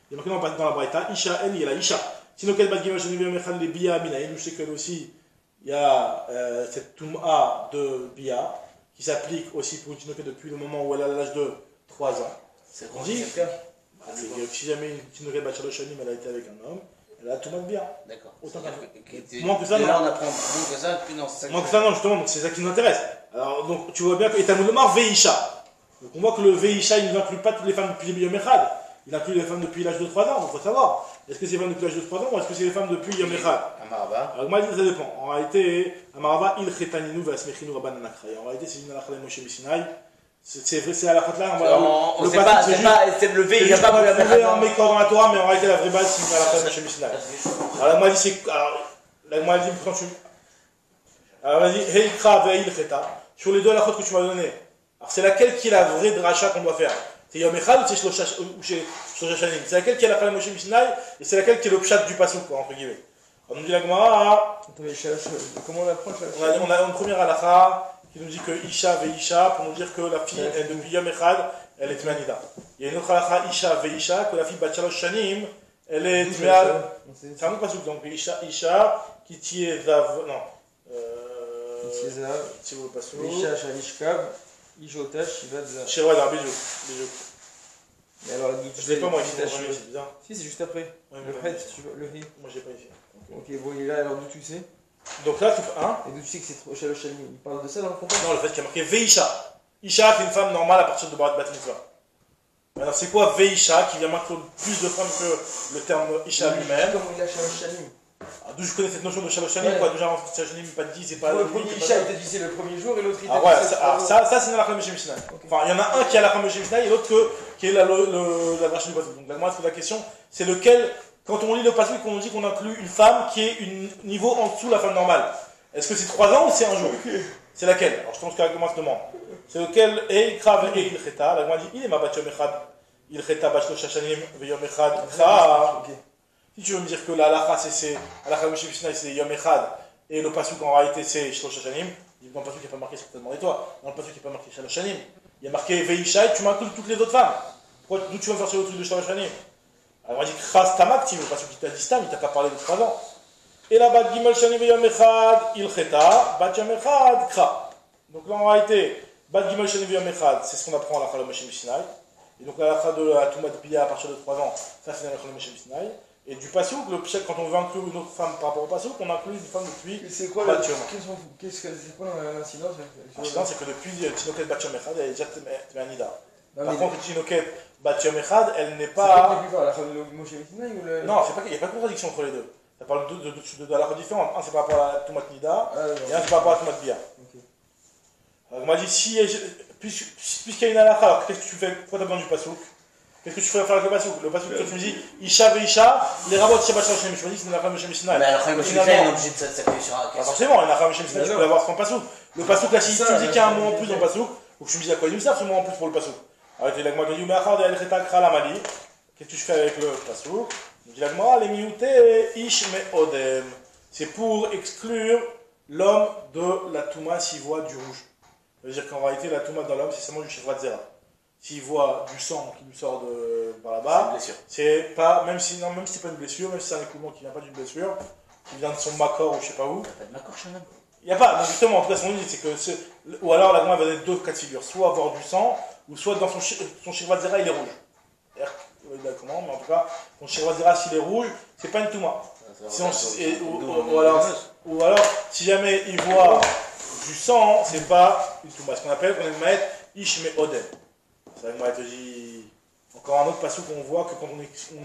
Il y a marqué dans la Braïta, Isha En, il y a la Isha. Tinoket bat Gimel Shanim Veyom Echad Lebia Minaïn. Je sais qu'elle aussi, il y a cette Touma de Bia qui s'applique aussi pour une Tinoket depuis le moment où elle a l'âge de 3 ans. C'est On dit si jamais une Tinoket bat Shalosh Shanim, elle a été avec un homme, elle a Touma de Bia. D'accord. Moins que ça, non. Là, on apprend moins que ça, puis non, c'est ça. Moins que ça, non, justement, donc c'est ça qui nous intéresse. Alors, donc, tu vois bien que Talmud Lomar Veisha. Donc, on voit que le Veisha, il n'inclut pas toutes les femmes depuis Yom Echad. Il inclut les femmes depuis l'âge de 3 ans. Donc, il faut savoir, est-ce que c'est les femmes depuis l'âge de 3 ans ou est-ce que c'est les femmes depuis Yom Echad? Amarava. Alors, moi, ça dépend. En réalité, Amarava, il Chetaninu Vasmechinu Rabban Anakray. En réalité, c'est une halakha de Moshe Misinaï. C'est vrai, c'est à la fois là. On sait pas, c'est le V, il n'y a pas de trouvé un mécor dans la Torah, mais en réalité, la vraie base, c'est une halakha de Moshe Misinaï. Alors, moi, dit, c'est. Alors, moi, dit, quand tu. Alors, vas-y, Heikra Veil Cheta. Sur les deux halakhot que tu m'as donné. Alors, c'est laquelle qui est la vraie dracha qu'on doit faire? C'est Yom Echad ou c'est Shlosh Shanim? C'est laquelle qui est la halakha de Moshe Misinaï et c'est laquelle qui est le pshat du pasuk, quoi, entre guillemets. On nous dit la Gemara. Comment on apprend on a une première halakha qui nous dit que Isha Veisha, pour nous dire que la fille, depuis Yom Echad, elle est Tmeanida. Il y a une autre halakha Isha Veisha, que la fille Bat Shalosh Shanim, elle est Tmeal. C'est un autre pasuk, donc Isha, qui tiye Zav. Non. Si vous le passez. Isha Shalishkav, Ishota, Shivadza. Shiva Dar, bijou. Mais alors, je l'ai pas moi ici, c'est bizarre. Si, c'est juste après. Le Het, le He. Moi j'ai pas ici. Ok, bon, il est là, alors d'où tu sais? Donc là, tu fais un. Et d'où tu sais que c'est trop Shalosh Shanim? Il parle de ça dans le contexte? Non, le fait qu'il y a marqué Veisha. Isha, c'est une femme normale à partir de Bat Mitzvah. Alors c'est quoi Veisha qui vient marquer plus de femmes que le terme Isha lui-même? Comment il a Shalosh Shanim? D'où je connais cette notion de Shalosh Shanim, quoi, déjà Shalosh Shanim, pas de 10, c'est pas le premier Isha, il t'a dit c'est le premier jour et l'autre il t'a dit c'est ça c'est la Moshe Mishnah. Enfin, il y en a un qui a la Moshe Mishnah et l'autre qui est la drache du pasuk. Donc là, moi, c'est la question, c'est lequel, quand on lit le pasuk, qu'on nous dit qu'on inclut une femme qui est un niveau en dessous de la femme normale. Est-ce que c'est 3 ans ou c'est un jour? C'est laquelle? Alors je pense qu'à comment se demande. C'est lequel et Krav et Il Cheta. La dit il est ma bat Yom Echad. Il Cheta bat Shlosh Hashanim ve Yom Echad. Si tu veux me dire que la halakha c'est la halakha Moshe Mishnah c'est Yom Echad et le pasuk en réalité c'est Shlosh Hashanim, dans le pasuk il n'y a pas marqué ce que tu as demandé toi. Dans le pasuk il n'y a pas marqué Shalosh Hashanim. Il y a marqué Veisha et tu m'inclus toutes les autres femmes. D'où tu vas me faire sur le truc de Shalosh Hashanim? Alors on dit Kras Tamak, le pasuk qui t'a dit Stam, il t'a pas parlé de 3 ans. Et là, Bat Gimel Shanim ve Yom Echad, Il Cheta, Bat Yom Echad, Kra. Donc là en réalité, Bat Gimel Shanim ve Yom Echad, c'est ce qu'on apprend à la halakha Moshe Mishnah. Et donc la halakha de la Touma de Bia à partir de 3 ans, ça c'est la halakha Moshe Mishnah. Et du pasuk, quand on veut inclure une autre femme par rapport au pasuk, on inclut une femme depuis. C'est quoi la l'incidence? L'incidence, c'est que depuis Tinoket Bat Yom Echad, elle est déjà Tmeanida. Par contre, Tinoket Bat Yom Echad, elle n'est pas. Non, il n'y a pas de contradiction entre les deux. Ça parle de halakha différentes. Un, c'est par rapport à la Toumat Nida, et un, c'est par rapport à la Toumat Bia. Alors, on m'a dit, puisqu'il y a une halakha, alors qu'est-ce que tu fais? Pourquoi tu as besoin du pasuk? Qu'est-ce que tu fais faire avec le pasuk? Le pasuk, tu me dis, Isha ve Isha, les rabots de Shabbat Shalosh. Je me dis que c'est une halakha Moshe Mishnah. Mais alors, Moshe Mishnah, on est obligé de s'appuyer sur un. Forcément, une halakha Moshe Mishnah, tu peux l'avoir sans pasuk. Le pasuk, là, si tu me dis qu'il y a un mot en plus dans le pasuk, faut que tu me dises à quoi il nous sert ce mot en plus pour le pasuk. Alors, il y a l'agma de Yumeachar de Al-Kheta Kra Lamali. Qu'est-ce que tu fais avec le pasuk? Il dit l'agma, les miouté Ish me Odem. C'est pour exclure l'homme de la Touma s'il voit du rouge. Ça veut dire qu'en réalité, la Touma dans l'homme, c'est seulement du Shevrat Zera. S'il voit du sang qui lui sort par là-bas, c'est pas, même si c'est pas une blessure, même si c'est un écoulement qui vient pas d'une blessure, qui vient de son makor ou je sais pas où. Il n'y a pas de makor chez un homme. Il n'y a pas, donc justement, en tout cas, ce qu'on dit, c'est que, ou alors la Gemara va donner 2 cas de figure, soit avoir du sang, ou soit dans son Shirvat Zera il est rouge. Comment, mais en tout cas, ton Shirvat Zera s'il est rouge, c'est pas une Touma. Ou alors, si jamais il voit du sang, c'est pas une touma. Ce qu'on appelle, on aime mettre Ishme Odem. Ça va te dire. Encore un autre passage qu'on voit que quand on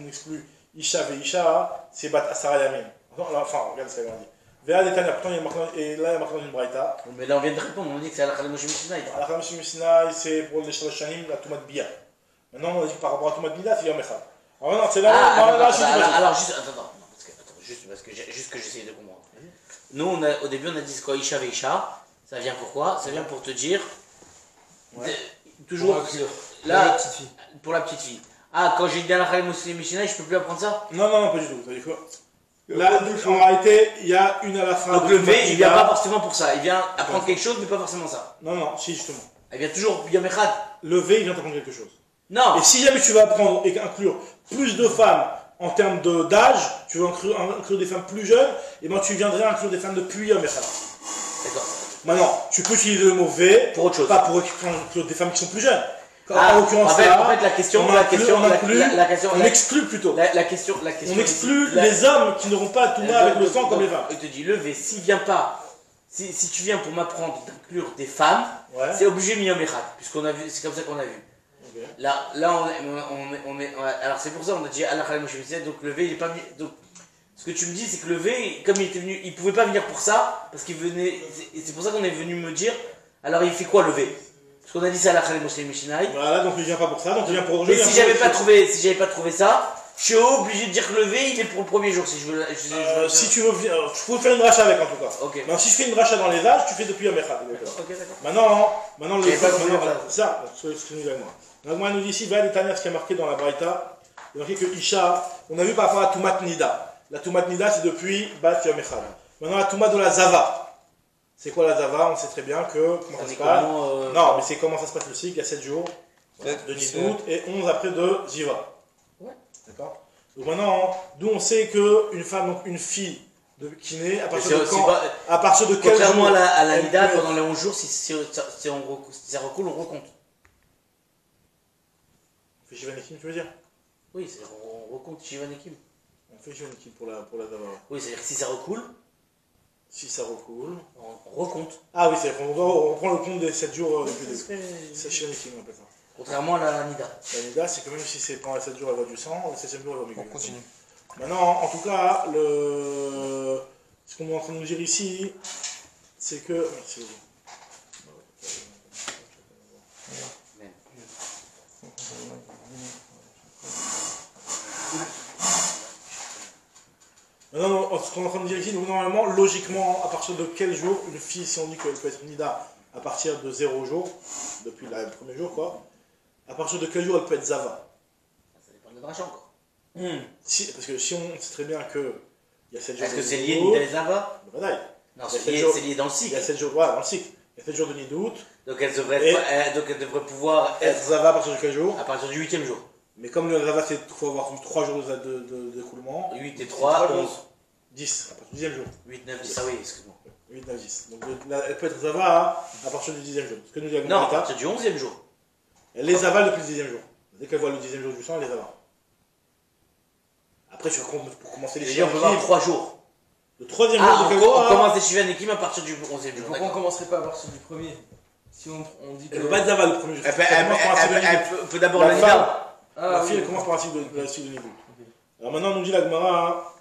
exclut Isha et Isha, c'est Bat Asara Yamin. Enfin, regarde ce qu'il a dit. Véa Détania, pourtant, et là, il y a marqué dans une braïta. Mais là, on vient de répondre, on dit que c'est Alakha Moshe Mishinaï. Alakha Moshe Mishinaï, c'est pour les Shalosh Shanim, la Toumat Bia. Maintenant, on a dit que par rapport à Toumat Bia, c'est Yom Echad. Alors, non, c'est là, alors, juste, attends, parce que j'essaye de comprendre. Nous, au début, on a dit quoi, Isha et Isha. Ça vient pourquoi? Ça vient pour te dire. Toujours. Là, pour la petite fille. Ah, quand j'ai dit Alakha Moshe Mishinaï, je peux plus apprendre ça? Non, pas du tout. Ça veut dire quoi? Là, en réalité, il y a une Alakha. Donc le V, il vient pas forcément pour ça. Il vient apprendre quelque chose, mais pas forcément ça. Non, si, justement. Il vient toujours Yom Echad. Le V, il vient t'apprendre quelque chose. Non. Et si jamais tu vas apprendre et inclure plus de femmes en termes d'âge, tu veux inclure des femmes plus jeunes, et ben tu viendrais inclure des femmes depuis Yom Echad. D'accord. Maintenant, tu peux utiliser le mot V pour autre chose. Pas pour inclure des femmes qui sont plus jeunes. En l'occurrence, en fait, la question, on exclut plutôt. La question, on exclut les hommes qui n'auront pas Touma avec le sang comme les femmes. Je te dis, le V, s'il vient pas, si tu viens pour m'apprendre d'inclure des femmes, c'est obligé Miyom Echad, puisqu'on a vu, c'est comme ça qu'on a vu. Okay. Là, on est, alors c'est pour ça on a dit Alakha Moshe Mishinaï, donc le V il est pas, donc ce que tu me dis c'est que le V, comme il était venu, il pouvait pas venir pour ça, parce qu'il venait, et c'est pour ça qu'on est venu me dire, alors il fait quoi le V? Parce qu'on a dit ça à Alakha Moshe Mishinaï. Voilà, donc il vient pas pour ça, donc il vient pour mais si j'avais pas trouvé ça, je suis obligé de dire que le V il est pour le premier jour si je veux. Si tu veux, je peux faire une rachat avec en tout cas. Ok. Donc si je fais une rachat dans les âges, tu fais depuis Yom Echad. Ok, d'accord. Maintenant le ça, ce que nous avec moi. Donc moi, il nous dit ici, va les Tania, ce qui est marqué dans la Braïta, il y a marqué que Isha, on a vu par rapport à Toumat Nida. La Toumat Nida, c'est depuis Bat Yom Echad. Maintenant, la Toumat de la Zava. C'est quoi la Zava? On sait très bien que. Comment ça se passe? Non, mais c'est comment ça se passe le cycle. Il y a 7 jours de Nidout et 11 après de Ziva. Ouais. D'accord. Donc maintenant, d'où on sait qu'une femme, donc une fille qui naît, à partir de quand? À partir de quel jour? Contrairement à la Nida, pendant les 11 jours, si ça recoule, on recompte. On fait Shivanekim, tu veux dire? Oui, on recompte Shivanekim. On fait Shivanekim pour la Zava. Oui, c'est-à-dire que si ça recoule. Si ça recoule. On recompte. Ah oui, c'est-à-dire qu'on reprend le compte des 7 jours depuis le début. C'est Shivanekim, on appelle ça. Contrairement à la Nida. La Nida, c'est que même si c'est pendant les 7 jours, elle va du sang, le 7e jour, elle va au milieu. On continue. Maintenant, en tout cas, ce qu'on est en train de nous dire ici, c'est que. Merci. Non, ce qu'on est en train de dire ici, donc normalement, logiquement, à partir de quel jour, une fille, si on dit qu'elle peut être Nida à partir de 0 jour, depuis le premier jour, quoi, à partir de quel jour elle peut être Zava? Ça dépend de Dracha encore. Parce que si on sait très bien qu'il y a 7 jours. Est-ce que c'est lié Nida et Zava? Non, c'est lié dans le cycle. Il y a 7 jours, voilà, dans le cycle. Il y a 7 jours de Nidout. Donc elle devrait pouvoir être Zava à partir de quel jour? À partir du 8e jour. Mais comme le Zava, il faut avoir 3 jours d'écoulement. 8 et 3, 11. 10, à partir du 10e jour. 8, 9, 10, ah oui, excuse-moi. 8, 9, 10. Donc elle peut être Zava à partir du 10e jour. Ce que nous avons non, à partir du 11e jour. Elle les avale depuis le 10e jour. Dès qu'elle voit le 10e jour du sang, elle les avale. Après, pour commencer les Shiva, on peut voir 3 jours. Le 3e jour, on commence les Shiva Nekim à partir du 11e jour. Pourquoi on commencerait pas à partir du premier? Si on dit que. Elle peut pas être Zava le premier jour. Elle peut d'abord la Nida. La fille, elle commence par un cycle de Nidout. Alors maintenant, on nous dit la Gemara.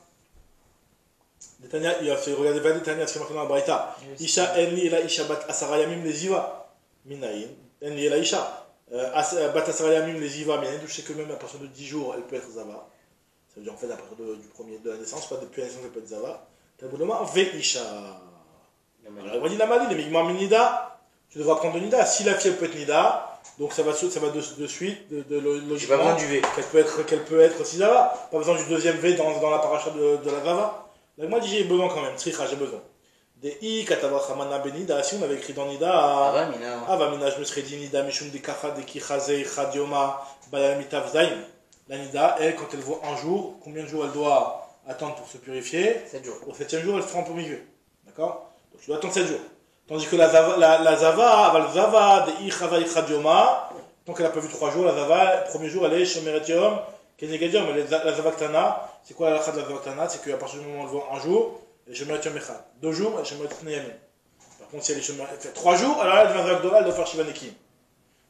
Netanya, il a fait regarder Netanya, ce qui est marqué dans la Braïta. Isha enli ela isha bat asara yamim leziva. Minayin. Enli ela isha. Bat asara yamim leziva. Minayin. Je sais que même à partir de 10 jours, elle peut être Zava. Ça veut dire en fait à partir du premier de la naissance, pas depuis la naissance, elle peut être Zava. Tabouloma, ve isha. Alors, il va dire la maladie, les migmar minida. Tu devras prendre de Nida. Si la fille, elle peut être Nida, donc ça va de suite, logiquement. Qu'elle peut être aussi Zava. Pas besoin du deuxième V dans la paracha de la Zava. Donc moi, j'ai besoin quand même. Tricha, j'ai besoin. Des I, Katava Hamana Benida. Si on avait écrit dans Nida. Avamina, je me serais dit Nida, Mishum de Kacha, de Kichaze, Chadioma, Balamitav Zain. La Nida, elle, quand elle voit un jour, combien de jours elle doit attendre pour se purifier? 7 jours. Au 7e jour, elle se trempe au milieu. D'accord? Donc tu dois attendre 7 jours. Tandis que la Zava, de I, Chava, Chadioma, tant qu'elle n'a pas vu 3 jours, la Zava, le premier jour, elle est Shomeretium, Kenegadium. La Zava Ktana, c'est quoi la Zava Ktana? C'est qu'à partir du moment où elle voit un jour, elle est Shomeretium Echad. 2 jours, elle est Shomeretium Yamin. Par contre, si elle fait 3 jours, alors là, elle devient Gdola, elle doit faire Shiva Nekim.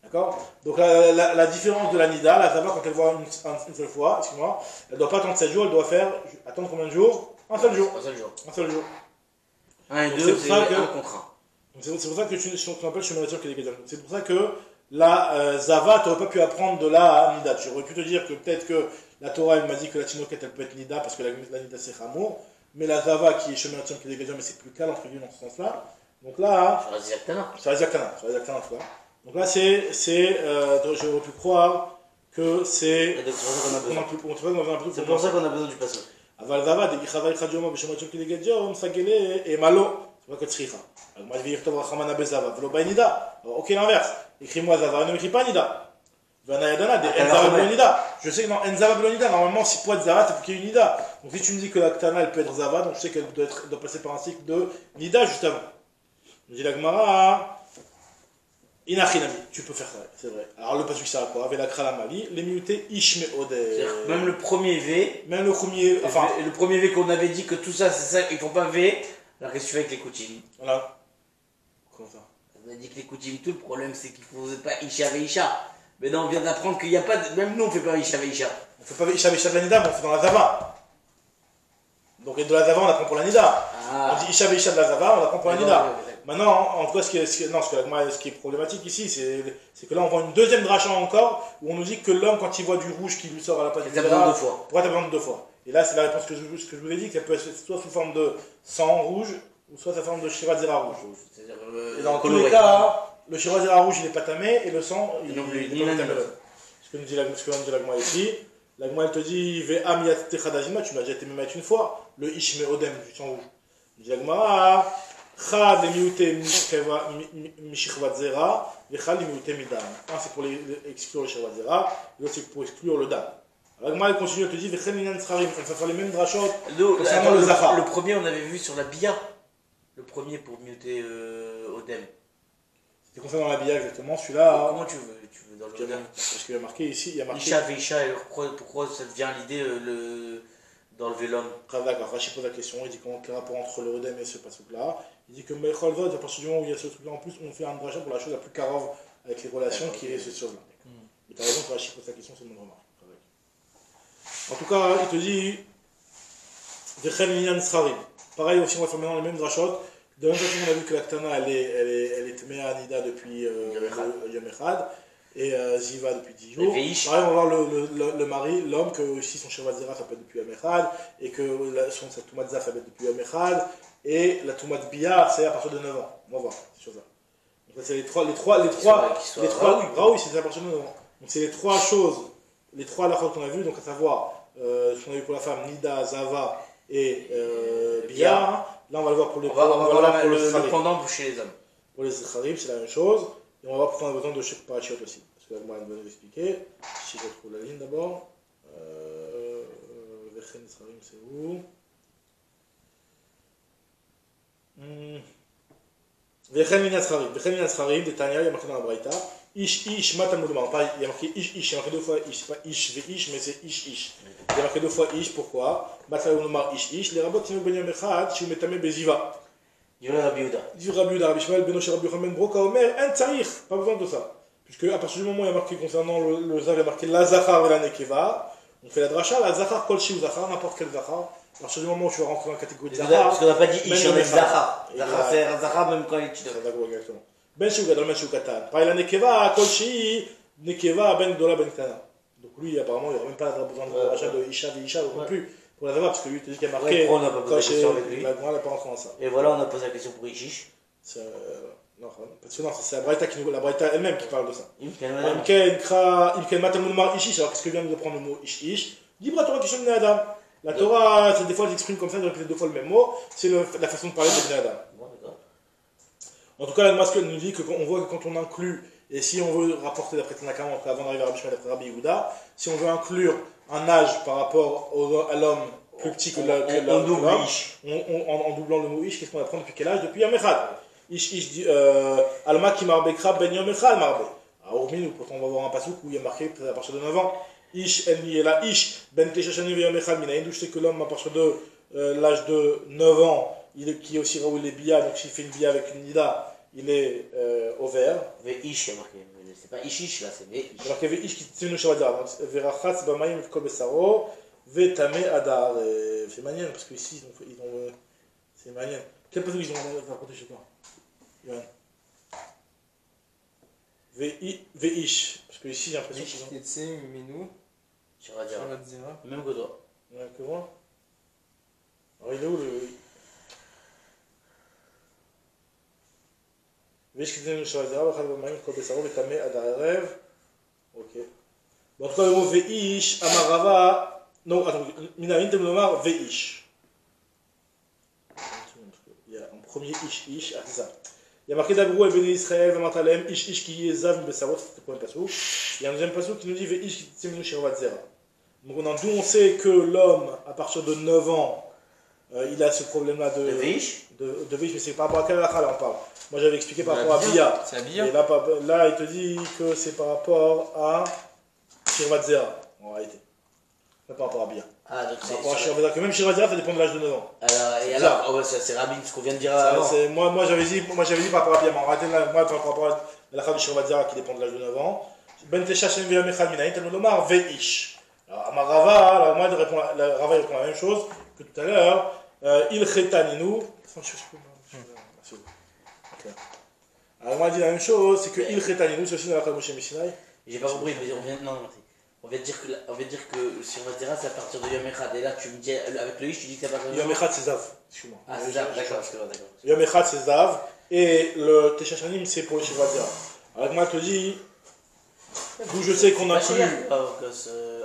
D'accord? Donc la différence de la Nida, la Zava, quand elle voit une seule fois, excuse-moi, elle ne doit pas attendre 7 jours, elle doit attendre combien de jours? Un seul jour. Un seul jour. 1 et 2, c'est un contre 1. C'est pour ça que tu appelles Shemeretzon Keleged. C'est pour ça que la Zava, tu n'aurais pas pu apprendre de la Nida. Tu aurais pu te dire que peut-être que la Torah, elle m'a dit que la Tinoket, elle peut être Nida, parce que la Nida, c'est Chamour. Mais la Zava, qui est Shemeretzon Keleged, mais c'est plus calme, entre guillemets, dans ce sens-là. Donc là. Sur la Zaktana, en tout cas. Donc là, j'aurais pu croire que c'est. C'est pour ça qu'on a besoin du passage. אבל זבה, דגיחווה אחד יומו בשמות של כנגד יום, סגלה, malo, c'est pas que tzricha. Donc moi je vais y retourner Rachamana Bezava, velo ba nida. Ok, l'inverse. Écris-moi Zava, ne m'écris pas nida. Vanayadana, des Enzava belo nida. Je sais que dans Enzava belo nida, normalement, si pour être Zava, c'est pour qu'il y ait une nida. Donc si tu me dis que la Ktana, elle peut être Zava, donc je sais qu'elle doit passer par un cycle de nida juste avant. Je dis la Gemara. Inachinami, tu peux faire ça, c'est vrai. Alors le pasuk ça va quoi? Avec la kralamali, les mutés ishme ode. Même le premier V. Même le premier. Enfin. Le premier V qu'on avait dit que tout ça, c'est ça, ils font pas V. Alors qu'est-ce que tu fais avec les Koutim? Voilà. Comment ça? On a dit que les Koutim, tout le problème c'est qu'ils ne faisaient pas Isha ve Isha. Mais non, on vient d'apprendre qu'il n'y a pas de. Même nous on fait pas Isha ve Isha. On fait pas Isha ve Isha de la Nida, mais on fait dans la Zava. Donc de la Zava on apprend pour la Nida. On dit Isha ve Isha de la Zava, on apprend pour la Nida. Maintenant, en tout cas, ce qui est problématique ici, c'est que là, on voit une deuxième dracha encore, où on nous dit que l'homme, quand il voit du rouge qui lui sort à la place du Zera, pourquoi t'as besoin de 2 fois? Et là, c'est la réponse que je vous ai dit, qu'elle peut être soit sous forme de sang rouge, ou soit sous forme de Shiva Zera rouge. Et dans tous les cas, le Shiva Zera rouge, il n'est pas tamé, et le sang, il n'est pas tamé. Ce que nous dit l'agma ici, l'agma, elle te dit, Ve'am yat techadajima, tu m'as déjà été même une fois, le Ishme Odem du sang rouge. Il dit l'agma, Chad limiuté mishichvat zera, et chad limiuté midam. Un c'est pour exclure le shichvat zera, l'autre c'est pour exclure le dam. Alors Agma elle continue, elle te dit vechel minan srarim, on va faire les mêmes drachot concernant le zafar. Le premier on avait vu sur la bia, le premier pour muter Odem. C'était concernant la bia exactement, celui-là. Comment tu veux dans le Odem? Parce qu'il y a marqué ici, il y a marqué. Isha Veisha, pourquoi ça devient l'idée d'enlever l'homme? D'accord, Rashi pose la question, il dit comment quel rapport entre le Odem et ce pasuk-là. Il dit que Mechol Vod, à partir du moment où il y a ce truc-là en plus, on fait un dracha pour la chose la plus carove avec les relations qui est ce chose-là. Mais tu as raison, Rashi pose la question, c'est une bonne remarque. En tout cas, il te dit Vechel Minyan Srarim. Pareil aussi, on va faire maintenant les mêmes drachot. De la même façon qu'on a vu que la Ktana, elle est Tmea Nida depuis Yom Echad. Et Ziva depuis 10 jours. Pareil, on va voir le mari, l'homme, que aussi son Shivat Zera, ça peut être depuis Yom Echad. Et que sa Toumat Zaf, ça peut être depuis Yom Echad. Et la Toumat Biyar, c'est à partir de 9 ans. On va voir, c'est sur ça. Donc c'est les trois, oui, c'est à partir de 9 ans. Donc c'est les trois choses, les trois halachot qu'on a vu, donc à savoir, ce qu'on a vu pour la femme, Nida, Zava et Biyar. Là, on va le voir pour les on va voir le pendant chez les hommes. Pour les Zecharib, c'est la même chose. Et on va voir pourquoi on a besoin de chaque parachute aussi. Parce que là, moi, elle va nous expliquer. Si je retrouve la ligne d'abord. Vechen Zecharib, c'est où? Vechen Zecharib, des Tanya, il y a marqué dans la Braïta. Ish, Matam Moudouman. Il y a marqué Ish, il y a marqué 2 fois Ish. C'est pas Ish, Ve-Ish, mais c'est Ish. Il y a marqué 2 fois Ish, pourquoi? Matam Moudouman, Ish. Les rabbins qui nous baignent Mechad, si vous mettez Beziva. Du Rabbi Yehuda. Du Rabbi Yehuda, Rabbi Shmuel, Beno Rabbi Yochanan Broka Omer, en Tsarir. Pas besoin de ça. Puisque à partir du moment où il y a marqué concernant le Zav, il y a marqué la Zachar et la Nekeva, on fait la dracha, la Zachar, Kolchi ou Zachar, n'importe quel Zachar. À partir du moment où tu vas rentrer dans la catégorie de Zachar. Parce qu'on n'a pas dit Ish, on a dit Zachar. Zachar, c'est Zachar même quand il est petit. D'accord, exactement. Ben Shuga, dans le Shuga Katan. Pareil, la Nekeva, Kolchi, Nekeva, Ben Dola, Ben Kana. Donc lui, apparemment, il n'y aura même pas besoin de dracha de Isha, de Isha non plus. Pour la Zava, parce que lui, il te dit qu'il y a marqué. On n'a pas posé la question avec lui. La Gemara n'a pas rentré dans ça. Et voilà, on a posé la question pour Ishish. Non, parce que non, c'est la Braïta elle-même qui parle de ça. Imken Matamulmar Ishish, alors qu'est-ce que vient de prendre le mot Ish? Libre Torah Kishon Bnei Adam. La Torah, des fois, elle s'exprime comme ça, elle répète 2 fois le même mot. C'est la façon de parler de Bnei Adam. En tout cas, la Masque nous dit qu'on voit que quand on inclut, et si on veut rapporter d'après Tanakama, avant d'arriver à Rabbi Shmuel, d'après Rabbi Yehuda, si on veut inclure un âge par rapport à l'homme plus petit que l'homme, en doublant le mot Ish, qu'est-ce qu'on apprend depuis quel âge? Depuis Yom Echad. Ish dit Alma qui marbekra ben Yom Echad marbe. Alors, pourtant, on va voir un passage où il y a marqué à partir de 9 ans. Ish en yela Ish ben Teshachani ve Yom Echad minaïn. D'où je sais que l'homme, à partir de l'âge de 9 ans, qui est aussi Raoul les Bia, donc s'il fait une Bia avec une Nida, il est au vert. Ve-ish, il y a marqué. C'est pas ish là, c'est ve-ish. Il y a marqué Ve-ish qui tient nous Shabbat. Donc, Verachatz Bamayim Kol Besaro, Ve-Tame Adar. C'est manière, parce qu'ici, ils ont c'est manière. Quel passage ils ont raconté chez toi Yohan. Ve-ish. Parce que ici, j'ai l'impression qu'ils ont. Tetsim, Minou, Shabbat Zera. Même que toi. Ouais, que moi. Alors, il est où le. Ve-ish qui tient nous Shabbat, Verachatz Bamayim Kol Besaro, Ve-Tame Adar Erev. Ok. Bon, en tout cas, le mot Ve-ish, Amarava. Non, attends, Minarin Temlomar, Ve-ish. Il y a un premier ish, ah c'est ça. Il y a marqué d'Abrou et Béni Israël, Vamatalem, ish qui est Zav Besarot, c'était le premier passage. Il y a un deuxième passage qui nous dit Ve-ish qui tsemenu Shirvat Zera. Donc d'où on sait que l'homme, à partir de 9 ans, il a ce problème-là de Ve-ish, mais c'est par rapport à quel halakha là on parle. Moi j'avais expliqué par rapport à Bia. C'est à Bia. Et là il te dit que c'est par rapport à Shirvat Zera, en réalité. Pas par rapport à Bia. Ah, donc Par rapport à Shirvat Zera, que même Shirvat Zera ça dépend de l'âge de 9 ans. Alors, oh, c'est Rabin, ce qu'on vient de dire avant. Moi j'avais dit par rapport à Bia, mais en réalité, moi par rapport à la de Shirvat Zera qui dépend de l'âge de 9 ans. Ben Tesha Shem Via Mechad Minaïn, Talmud Lomar, Ve-ish. Alors, Amarava, alors moi Rava répond la même chose que tout à l'heure. Il Chetaninu. Alors, moi, il dit la même chose, c'est que Il Chetaninu, c'est aussi dans la Moshe Mishinai. J'ai pas compris, mais on vient de dire que sur Vatera, c'est à partir de Yom Echad. Et là, tu me dis, avec le ish, tu dis que c'est à partir de Yom Echad, c'est Zav. Excuse-moi. Ah, c'est Zav, d'accord. Yom Echad, c'est Zav. Et le Teshachanim, c'est pour le Shirvat Zera. Alors, moi, je te dis, d'où je sais qu'on a plus.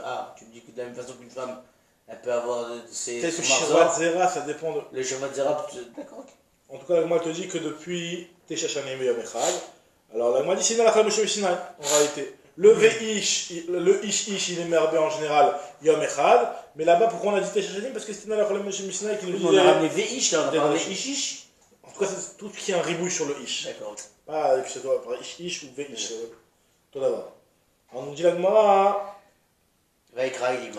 Ah, tu me dis que de la même façon qu'une femme, elle peut avoir ses. Peut-être que Shirvat Zera, ça dépend de. Le Shirvat Zera, d'accord. En tout cas, moi, je te dis que depuis Teshachanim et Yom Echad, alors là, moi, dit, c'est dans la Moshe Mishinai, en réalité. Le V-ish, il est merbé en général, Yom Echad, mais là-bas, pourquoi on a dit Teshachanim? Parce que c'était dans la Moshe Mishinai qui nous disait. On a ramené V-ish, là, on a pas ramené ish. En tout cas, c'est tout ce qui est un ribouille sur le ish. D'accord. Pas que ce soit par ish ou V-ish. Tout d'abord. On nous dit la Gemara. Veikra, il dit.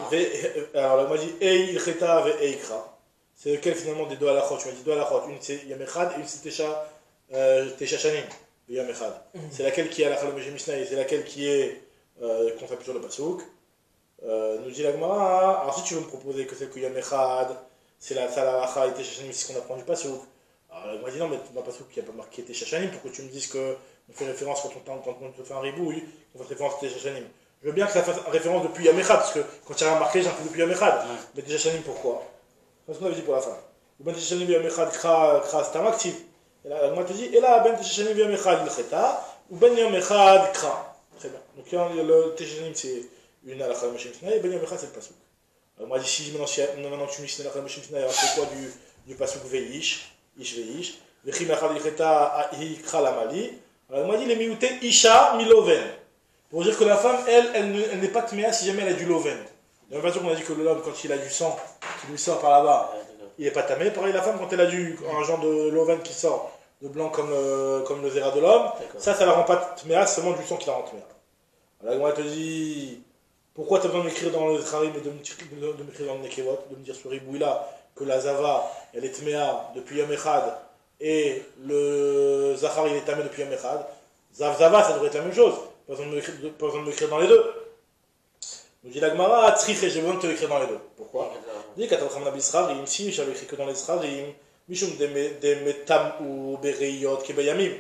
Alors la Gemara dit Ei Cheta ve Eikra. C'est lequel finalement des deux halachot? Tu m'as dit deux halachot. Une c'est Yom Echad et une c'est Teshachanim. Yom Echad. C'est laquelle qui est halakha le Moshe Mishnah, c'est laquelle qui est qu'on s'appuie sur le pasouk. Nous dit la Gemara. Alors si tu veux me proposer que celle que Yom Echad, c'est la halakha et Teshachanim, c'est ce qu'on apprend du pasouk. Alors la Gemara dit non, mais dans le pasouk qui n'a pas marqué Teshachanim, pourquoi tu me dises que on fait référence quand on te fait un ribouille, on fait référence à Teshachanim? Je veux bien que ça fasse référence depuis Yom Echad, parce que quand il y a remarqué, j'en fais depuis Yom Echad. Mais Teshachanim, pourquoi? C'est ce qu'on avait dit pour la fin. Ou ben Teshachanim Yom Echad kra stam active. Et là, moi te dis, et là, ben Teshachanim Yom Echad il cheta, ou ben Yom Echad kra. Très bien. Donc le Teshachanim c'est une halakha Moshe Mishnah, et ben Yom Echad c'est le pasuk. Alors moi je dis, maintenant que tu me dis halakha Moshe Mishnah, c'est quoi du pasuk veish, ish veish, vechim echad il cheta hi kra lamali. Alors moi dit, les miouté isha miloven. Pour dire que la femme, elle n'est pas tméa si jamais elle a du loven. De la même façon qu'on a dit que l'homme, quand il a du sang qui lui sort par là-bas, il n'est pas tamé. Pareil, la femme, quand elle a un genre de loven qui sort de blanc comme le zéra de l'homme, ça la rend pas tméa, c'est seulement du sang qui la rend tméa. Alors, elle te dit, pourquoi tu as besoin de m'écrire dans le Zcharim et de m'écrire dans le Nekevot, de me dire sur Ribouila que la Zava, elle est tméa depuis Yom Echad et le Zachar, il est tamé depuis Yom Echad. Zava, ça devrait être la même chose. Pas besoin de m'écrire dans les deux. Nous dit la Gemara, Tzriche, j'ai besoin de te l'écrire dans les deux. Pourquoi? Il dit qu'Atalcham Nabi Srarim, si j'avais écrit que dans les Srarim, Mishum de Metam ou Bereyot Kebayamim.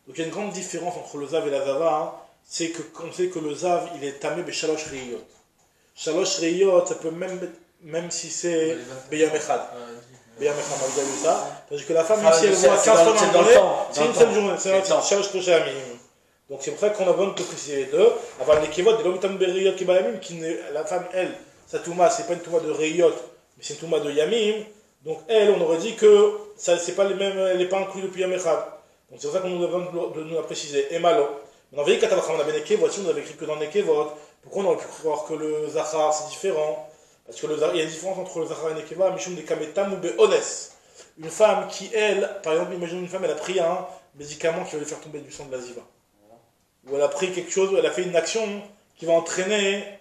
Donc il y a une grande différence entre le Zav et la Zava, hein. C'est qu'on sait que le Zav, il est tamé Beshalosh Reyot. Shalosh Reyot, ça peut même si c'est Beyam Echad. Beyam Echad, on a déjà vu ça. Tandis que la femme, même si elle voit 15 fois dans le journée, c'est une seule journée. C'est Shalosh Toshamim. Donc c'est pour ça qu'on a besoin de te préciser les deux. Avoir les kevot, des lomitam beriyot kibayamim, la femme, elle, sa touma, c'est pas une touma de reyot, mais c'est une touma de yamim. Donc elle, on aurait dit que ça, c'est pas les mêmes, elle n'est pas inclue depuis Yom Echad. Donc c'est pour ça qu'on nous a besoin de nous la préciser. Et malo. Mais on avait dit qu'à on avait les kevot, si on avait écrit que dans les kevot, pourquoi on aurait pu croire que le zachar c'est différent? Parce que il y a une différence entre le zachar et le keva, mishum de kametam ou beones. Une femme qui, elle, par exemple, imagine une femme, elle a pris un médicament qui va lui faire tomber du sang de la ziva. Ou elle a pris quelque chose, elle a fait une action qui va entraîner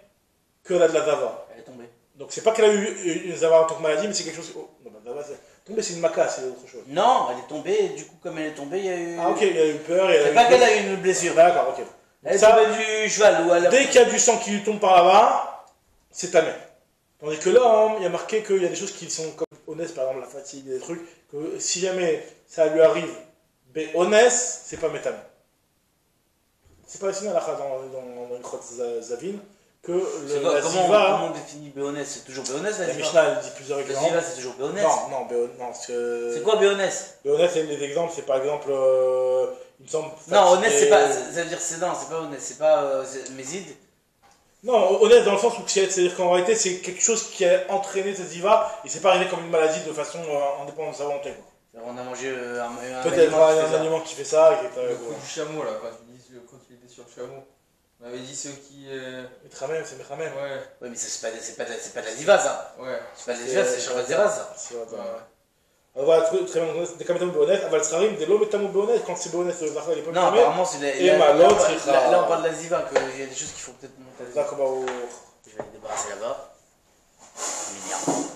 qu'elle a de la zava. Elle est tombée. Donc c'est pas qu'elle a eu une zava en tant que maladie, mais c'est quelque chose. Oh, non, bah, zava, Mais c'est une maca, c'est autre chose. Non, elle est tombée, et du coup, comme elle est tombée, il y a eu. Ah, ok, il y a eu peur. C'est pas qu'elle a eu une blessure. D'accord, ok. Elle est tombée du cheval ou alors. Dès qu'il y a du sang qui lui tombe par là-bas, c'est tamé. Tandis que là, hein, il y a marqué qu'il y a des choses qui sont comme honnêtes, par exemple la fatigue, des trucs, que si jamais ça lui arrive, mais honnête, c'est pas métamé. C'est pas signé à la dans une crotte Zavin que la comment on définit Béonès? C'est toujours Béonès, la Mishnah elle dit plusieurs exemples. La Ziva, c'est toujours Béonès. Non, c'est quoi Béonès? Béonès, c'est des exemples, c'est par exemple, il me semble. Non, honnête, c'est pas. Ça veut dire c'est non, c'est pas honnête, c'est pas Mézid. Non, honnête dans le sens où c'est-à-dire qu'en réalité, c'est quelque chose qui a entraîné cette Ziva et c'est pas arrivé comme une maladie de façon indépendante de sa volonté. On a mangé un peut-être un aliment qui fait ça. Le coup du chameau là, quand il était sur le chameau. On avait dit ceux qui. Metramem, c'est Metramem. Ouais. Ouais, mais c'est pas de la Ziva ça. Ouais. C'est pas de la Ziva, c'est Shabbat Zera ça. Alors voilà, très bien, des kametam béhonnêtes, aval srarim, des lo métamo béhonnêtes, quand c'est béhonnête, le zahra il est pas non, apparemment c'est là on parle de la Ziva, qu'il y a des choses qu'il faut peut-être monter. D'accord, Je vais les débarrasser là-bas. Mignon.